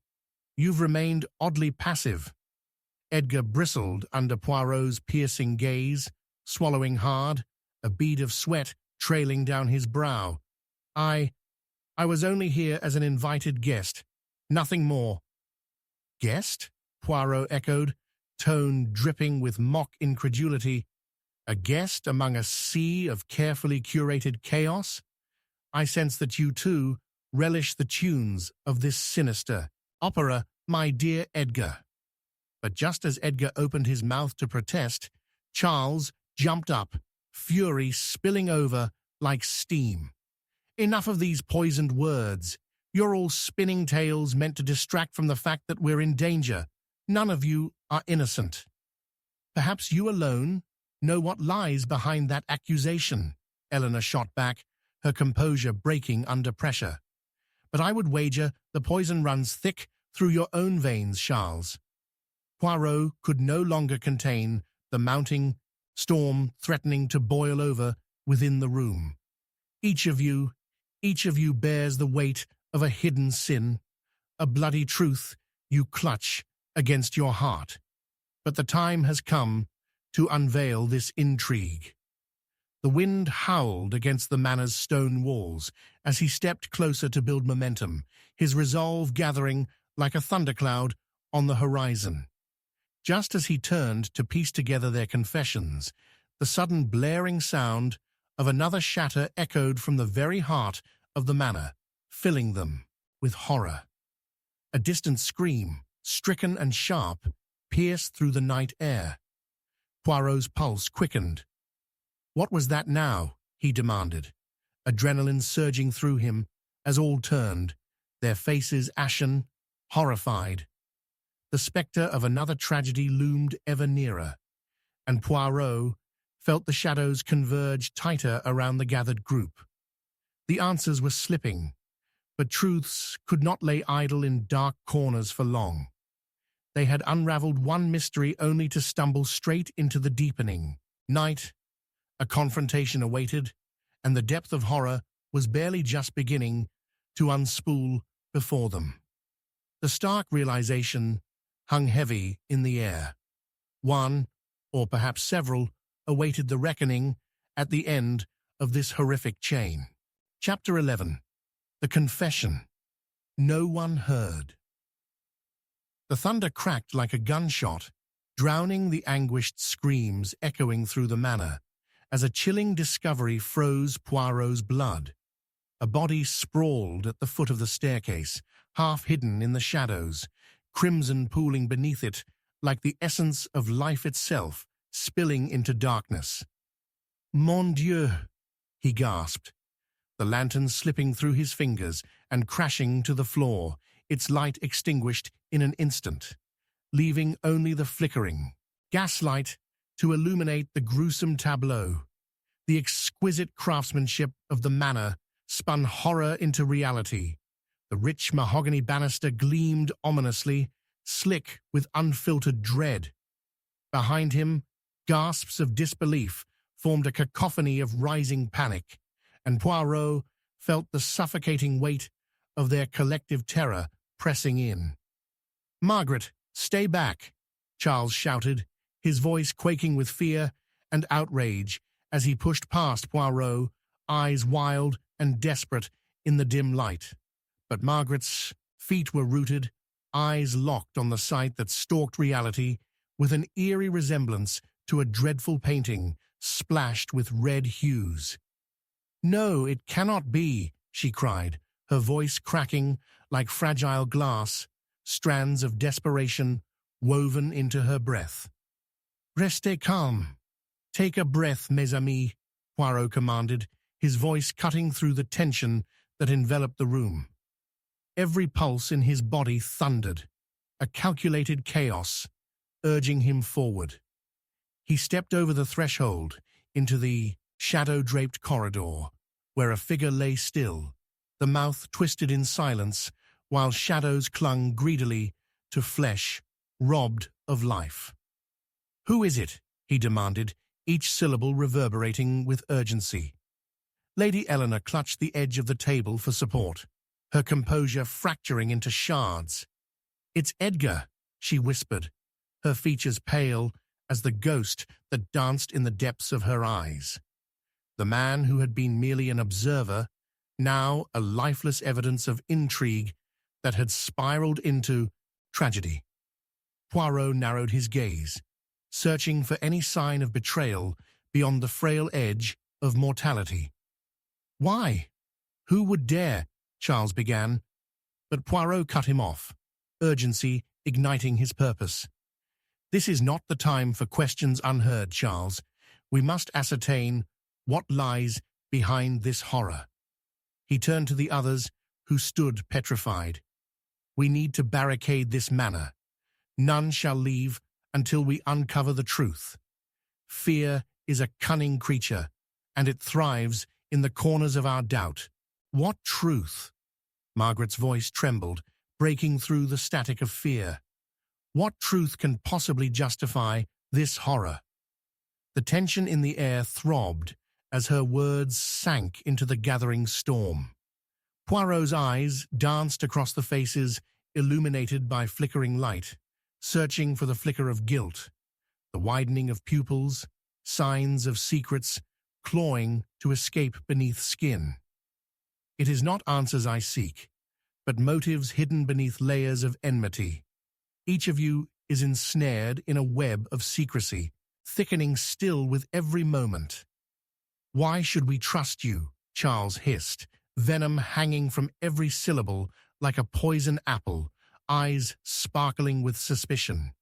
You've remained oddly passive." Edgar bristled under Poirot's piercing gaze, swallowing hard, a bead of sweat trailing down his brow. I was only here as an invited guest, nothing more." "Guest?" Poirot echoed, tone dripping with mock incredulity. "A guest among a sea of carefully curated chaos? I sense that you, too, relish the tunes of this sinister opera, my dear Edgar." But just as Edgar opened his mouth to protest, Charles jumped up, fury spilling over like steam. "Enough of these poisoned words. You're all spinning tales meant to distract from the fact that we're in danger. None of you are innocent. Perhaps you alone know what lies behind that accusation, Eleanor shot back, her composure breaking under pressure. But I would wager the poison runs thick through your own veins, Charles. Poirot could no longer contain the mounting storm threatening to boil over within the room. Each of you bears the weight of a hidden sin, a bloody truth you clutch against your heart. But the time has come to unveil this intrigue. The wind howled against the manor's stone walls as he stepped closer to build momentum, his resolve gathering like a thundercloud on the horizon. Just as he turned to piece together their confessions, the sudden blaring sound of another shatter echoed from the very heart of the manor, filling them with horror. A distant scream, stricken and sharp, pierced through the night air. Poirot's pulse quickened. What was that now? He demanded, adrenaline surging through him as all turned, their faces ashen, horrified. The spectre of another tragedy loomed ever nearer, and Poirot felt the shadows converge tighter around the gathered group. The answers were slipping, but truths could not lay idle in dark corners for long. They had unraveled one mystery only to stumble straight into the deepening night. A confrontation awaited, and the depth of horror was barely just beginning to unspool before them. The stark realization hung heavy in the air. One, or perhaps several, awaited the reckoning at the end of this horrific chain. Chapter 11. The Confession. No one heard. The thunder cracked like a gunshot, drowning the anguished screams echoing through the manor, as a chilling discovery froze Poirot's blood. A body sprawled at the foot of the staircase, half hidden in the shadows, crimson pooling beneath it like the essence of life itself spilling into darkness. "Mon Dieu!" he gasped, the lantern slipping through his fingers and crashing to the floor, its light extinguished in an instant, leaving only the flickering gaslight to illuminate the gruesome tableau. The exquisite craftsmanship of the manor spun horror into reality. The rich mahogany banister gleamed ominously, slick with unfiltered dread. Behind him, gasps of disbelief formed a cacophony of rising panic, and Poirot felt the suffocating weight of their collective terror pressing in. "Margaret, stay back!" Charles shouted, his voice quaking with fear and outrage as he pushed past Poirot, eyes wild and desperate in the dim light. But Margaret's feet were rooted, eyes locked on the sight that stalked reality with an eerie resemblance to a dreadful painting splashed with red hues. "No, it cannot be," she cried, her voice cracking like fragile glass, strands of desperation woven into her breath. "Restez calme. Take a breath, mes amis," Poirot commanded, his voice cutting through the tension that enveloped the room. Every pulse in his body thundered, a calculated chaos, urging him forward. He stepped over the threshold into the shadow-draped corridor, where a figure lay still, the mouth twisted in silence, while shadows clung greedily to flesh robbed of life. "Who is it?" he demanded, each syllable reverberating with urgency. Lady Eleanor clutched the edge of the table for support, her composure fracturing into shards. "It's Edgar," she whispered, her features pale as the ghost that danced in the depths of her eyes. The man who had been merely an observer, now a lifeless evidence of intrigue that had spiraled into tragedy. Poirot narrowed his gaze, searching for any sign of betrayal beyond the frail edge of mortality. "Why? Who would dare?" Charles began, but Poirot cut him off, urgency igniting his purpose. "This is not the time for questions unheard, Charles. We must ascertain what lies behind this horror." He turned to the others, who stood petrified. "We need to barricade this manor. None shall leave until we uncover the truth. Fear is a cunning creature, and it thrives in the corners of our doubt." "What truth?" Margaret's voice trembled, breaking through the static of fear. "What truth can possibly justify this horror?" The tension in the air throbbed as her words sank into the gathering storm. Poirot's eyes danced across the faces illuminated by flickering light, searching for the flicker of guilt, the widening of pupils, signs of secrets clawing to escape beneath skin. "It is not answers I seek, but motives hidden beneath layers of enmity. Each of you is ensnared in a web of secrecy, thickening still with every moment." "Why should we trust you?" Charles hissed, venom hanging from every syllable like a poison apple, eyes sparkling with suspicion.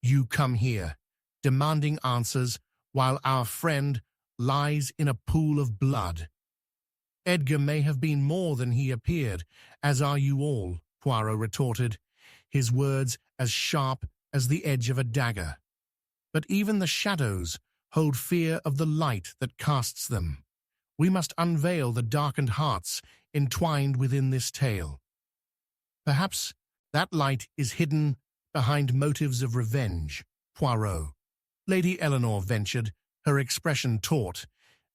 "You come here, demanding answers, while our friend lies in a pool of blood." "Edgar may have been more than he appeared, as are you all," Poirot retorted, his words as sharp as the edge of a dagger. "But even the shadows hold fear of the light that casts them. We must unveil the darkened hearts entwined within this tale. Perhaps that light is hidden behind motives of revenge." "Poirot," Lady Eleanor ventured, her expression taut,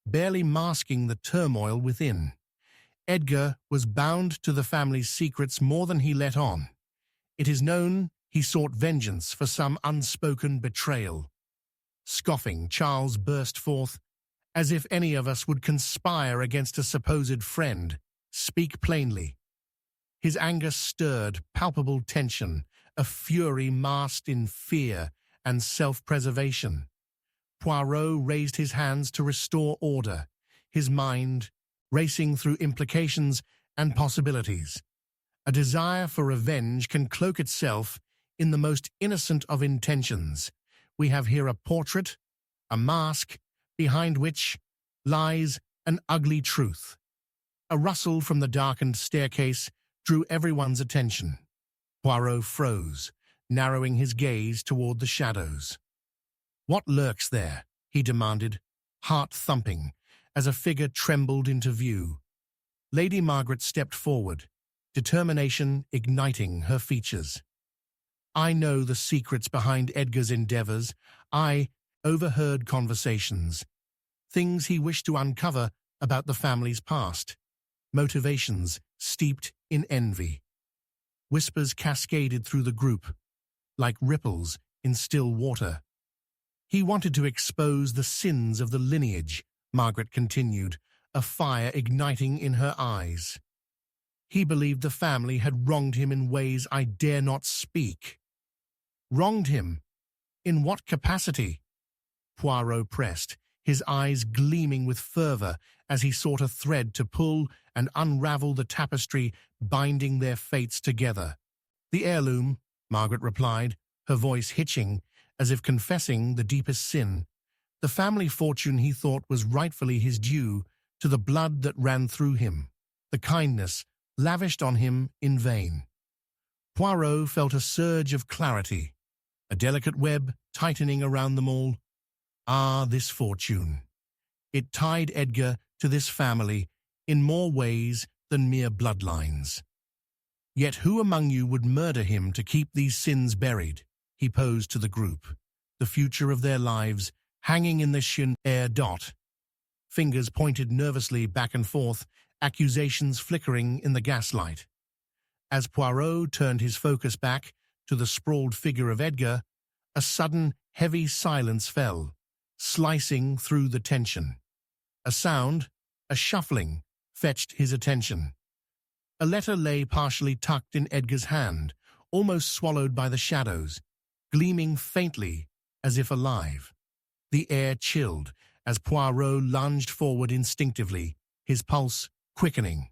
barely masking the turmoil within. "Edgar was bound to the family's secrets more than he let on. It is known he sought vengeance for some unspoken betrayal." Scoffing, Charles burst forth, "As if any of us would conspire against a supposed friend. Speak plainly." His anger stirred palpable tension, a fury masked in fear and self-preservation. Poirot raised his hands to restore order, his mind racing through implications and possibilities. A desire for revenge can cloak itself in the most innocent of intentions. We have here a portrait, a mask, behind which lies an ugly truth. A rustle from the darkened staircase drew everyone's attention. Poirot froze, narrowing his gaze toward the shadows. "What lurks there?" he demanded, heart thumping, as a figure trembled into view. Lady Margaret stepped forward, determination igniting her features. "I know the secrets behind Edgar's endeavors. I overheard conversations, things he wished to uncover about the family's past, motivations steeped in envy." Whispers cascaded through the group, like ripples in still water. "He wanted to expose the sins of the lineage," Margaret continued, a fire igniting in her eyes. "He believed the family had wronged him in ways I dare not speak." "Wronged him? In what capacity?" Poirot pressed, his eyes gleaming with fervor as he sought a thread to pull and unravel the tapestry binding their fates together. "The heirloom," Margaret replied, her voice hitching, as if confessing the deepest sin. "The family fortune he thought was rightfully his due to the blood that ran through him, the kindness lavished on him in vain." Poirot felt a surge of clarity, a delicate web tightening around them all. Ah, this fortune. It tied Edgar to this family in more ways than mere bloodlines. "Yet who among you would murder him to keep these sins buried?" he posed to the group, the future of their lives hanging in the shin air dot. Fingers pointed nervously back and forth, accusations flickering in the gaslight. As Poirot turned his focus back to the sprawled figure of Edgar, a sudden, heavy silence fell, slicing through the tension. A sound, a shuffling, fetched his attention. A letter lay partially tucked in Edgar's hand, almost swallowed by the shadows, gleaming faintly as if alive. The air chilled as Poirot lunged forward instinctively, his pulse quickening.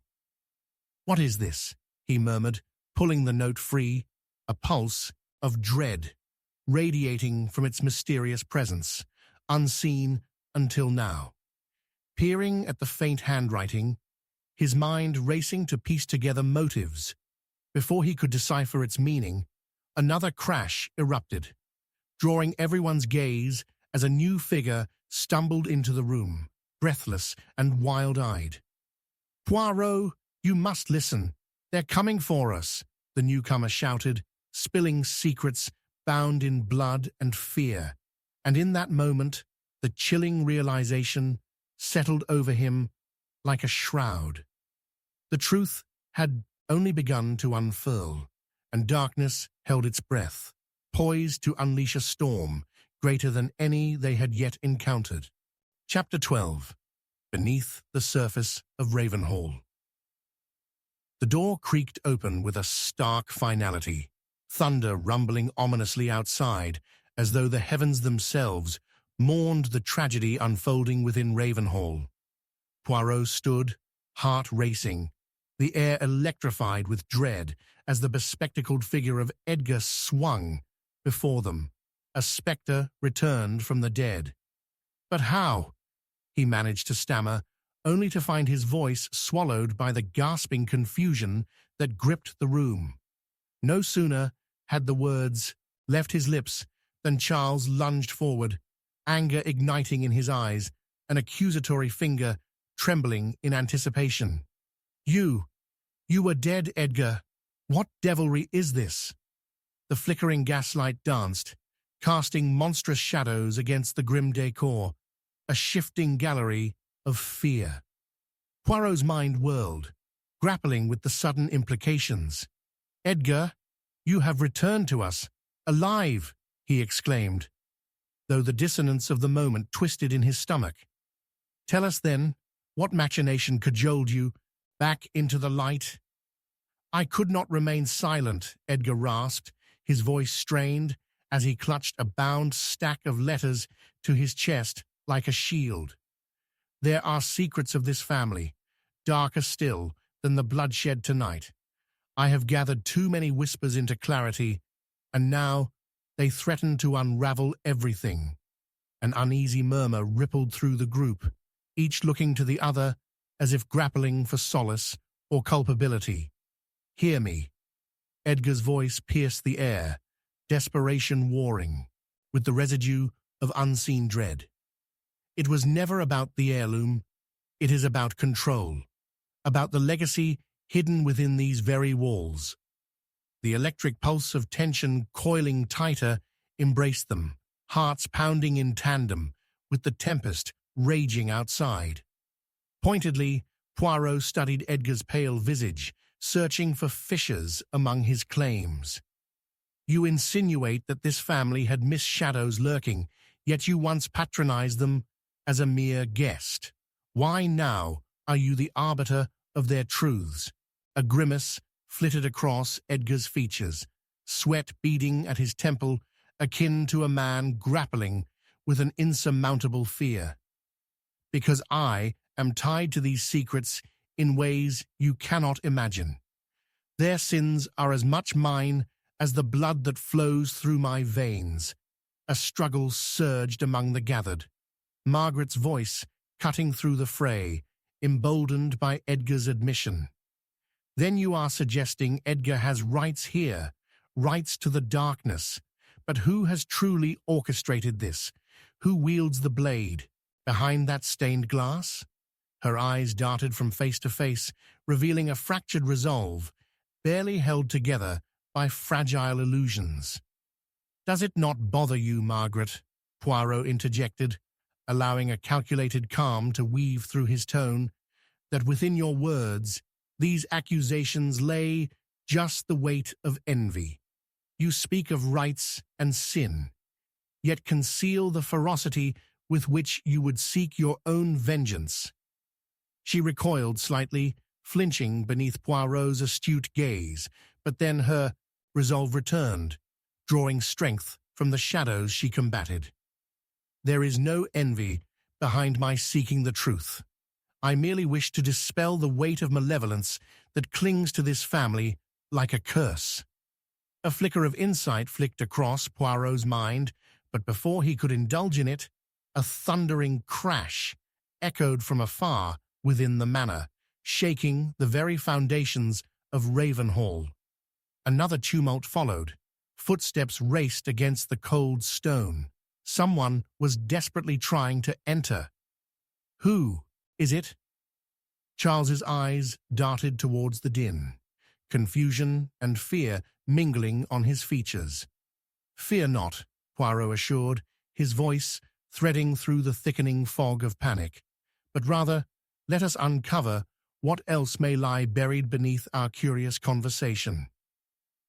"What is this?" he murmured, pulling the note free, a pulse of dread, radiating from its mysterious presence, unseen until now. Peering at the faint handwriting, his mind racing to piece together motives. Before he could decipher its meaning, another crash erupted, drawing everyone's gaze as a new figure stumbled into the room, breathless and wild-eyed. "Poirot, you must listen. They're coming for us," the newcomer shouted, spilling secrets bound in blood and fear. And in that moment, the chilling realization settled over him like a shroud. The truth had only begun to unfurl, and darkness held its breath, poised to unleash a storm greater than any they had yet encountered. Chapter 12. Beneath the Surface of Ravenhall. The door creaked open with a stark finality, thunder rumbling ominously outside, as though the heavens themselves mourned the tragedy unfolding within Ravenhall. Poirot stood, heart racing, the air electrified with dread as the bespectacled figure of Edgar swung before them, a spectre returned from the dead. "But how?" he managed to stammer, only to find his voice swallowed by the gasping confusion that gripped the room. No sooner had the words left his lips than Charles lunged forward, anger igniting in his eyes, an accusatory finger trembling in anticipation. You were dead, Edgar. What devilry is this?" The flickering gaslight danced, casting monstrous shadows against the grim decor, a shifting gallery of fear. Poirot's mind whirled, grappling with the sudden implications. "Edgar, you have returned to us, alive!" he exclaimed, though the dissonance of the moment twisted in his stomach. "Tell us then, what machination cajoled you back into the light?" "I could not remain silent," Edgar rasped, his voice strained as he clutched a bound stack of letters to his chest like a shield. "There are secrets of this family, darker still than the bloodshed tonight. I have gathered too many whispers into clarity, and now they threaten to unravel everything." An uneasy murmur rippled through the group, each looking to the other as if grappling for solace or culpability. "Hear me." Edgar's voice pierced the air, desperation warring, with the residue of unseen dread. "It was never about the heirloom. It is about control, about the legacy hidden within these very walls." The electric pulse of tension coiling tighter embraced them, hearts pounding in tandem with the tempest raging outside. Pointedly, Poirot studied Edgar's pale visage, searching for fissures among his claims. "You insinuate that this family had missed shadows lurking, yet you once patronized them as a mere guest. Why now are you the arbiter of their truths?" A grimace flitted across Edgar's features, sweat beading at his temple, akin to a man grappling with an insurmountable fear. "Because I am tied to these secrets in ways you cannot imagine. Their sins are as much mine as the blood that flows through my veins." A struggle surged among the gathered, Margaret's voice cutting through the fray, emboldened by Edgar's admission. "Then you are suggesting Edgar has rights here, rights to the darkness. But who has truly orchestrated this? Who wields the blade behind that stained glass?" Her eyes darted from face to face, revealing a fractured resolve, barely held together by fragile illusions. "Does it not bother you, Margaret?" Poirot interjected, allowing a calculated calm to weave through his tone, "that within your words these accusations lay just the weight of envy? You speak of rights and sin, yet conceal the ferocity with which you would seek your own vengeance." She recoiled slightly, flinching beneath Poirot's astute gaze, but then her resolve returned, drawing strength from the shadows she combated. "There is no envy behind my seeking the truth. I merely wish to dispel the weight of malevolence that clings to this family like a curse." A flicker of insight flicked across Poirot's mind, but before he could indulge in it, a thundering crash echoed from afar within the manor, shaking the very foundations of Ravenhall. Another tumult followed. Footsteps raced against the cold stone. Someone was desperately trying to enter. Who is it? Charles's eyes darted towards the din, confusion and fear mingling on his features. "Fear not," Poirot assured, his voice threading through the thickening fog of panic. "But rather, let us uncover what else may lie buried beneath our curious conversation."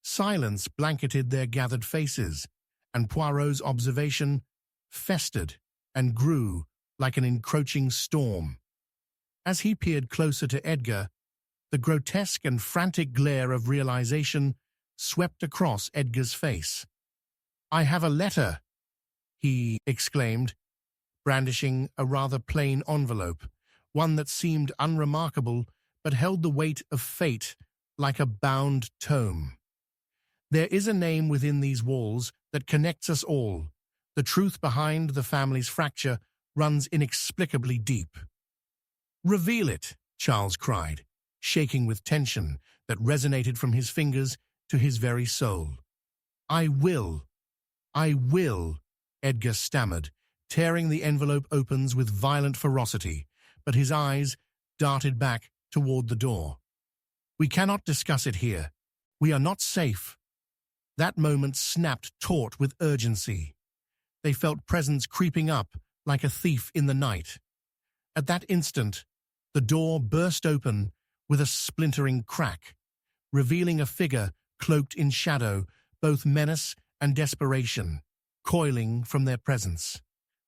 Silence blanketed their gathered faces, and Poirot's observation festered and grew like an encroaching storm. As he peered closer to Edgar, the grotesque and frantic glare of realization swept across Edgar's face. "I have a letter," he exclaimed, brandishing a rather plain envelope, one that seemed unremarkable but held the weight of fate like a bound tome. "There is a name within these walls that connects us all. The truth behind the family's fracture runs inexplicably deep." "Reveal it," Charles cried, shaking with tension that resonated from his fingers to his very soul. I will," Edgar stammered, tearing the envelope opens with violent ferocity, but his eyes darted back toward the door. "We cannot discuss it here. We are not safe." That moment snapped taut with urgency. They felt presence creeping up like a thief in the night. At that instant, the door burst open with a splintering crack, revealing a figure cloaked in shadow, both menace and desperation, coiling from their presence.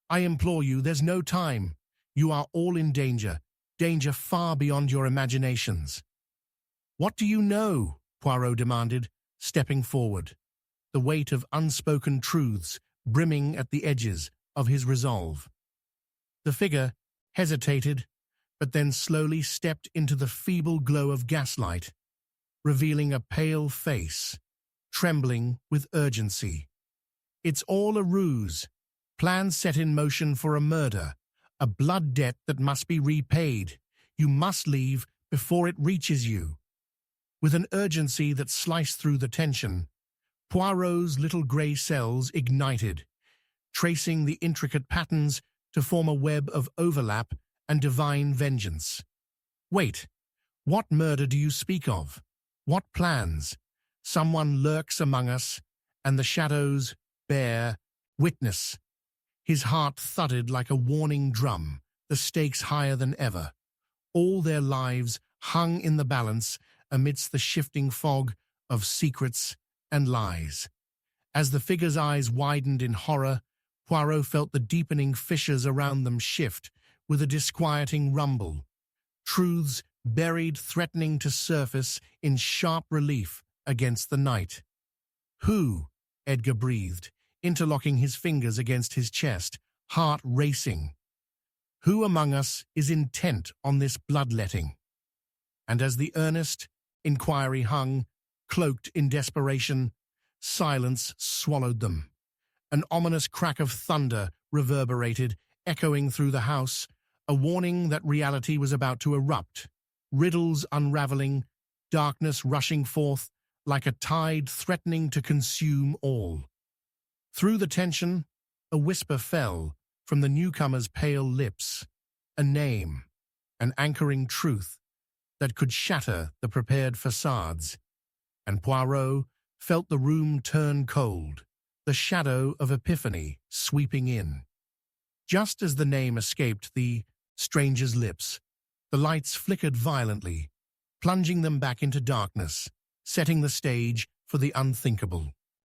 "I implore you, there's no time. You are all in danger, danger far beyond your imaginations." "What do you know?" Poirot demanded, stepping forward, the weight of unspoken truths brimming at the edges of his resolve. The figure hesitated, but then slowly stepped into the feeble glow of gaslight, revealing a pale face, trembling with urgency. "It's all a ruse, plans set in motion for a murder, a blood debt that must be repaid. You must leave before it reaches you." With an urgency that sliced through the tension, Poirot's little grey cells ignited, tracing the intricate patterns to form a web of overlap and divine vengeance. "Wait, what murder do you speak of? What plans? Someone lurks among us, and the shadows bear witness." His heart thudded like a warning drum, the stakes higher than ever. All their lives hung in the balance amidst the shifting fog of secrets and lies. As the figure's eyes widened in horror, Poirot felt the deepening fissures around them shift with a disquieting rumble. Truths buried threatening to surface in sharp relief against the night. "Who?" Edgar breathed, interlocking his fingers against his chest, heart racing. "Who among us is intent on this bloodletting?" And as the earnest inquiry hung, cloaked in desperation, silence swallowed them. An ominous crack of thunder reverberated, echoing through the house, a warning that reality was about to erupt. Riddles unraveling, darkness rushing forth like a tide threatening to consume all. Through the tension, a whisper fell from the newcomer's pale lips, a name, an anchoring truth that could shatter the prepared facades, and Poirot felt the room turn cold, the shadow of epiphany sweeping in. Just as the name escaped the stranger's lips, the lights flickered violently, plunging them back into darkness, setting the stage for the unthinkable.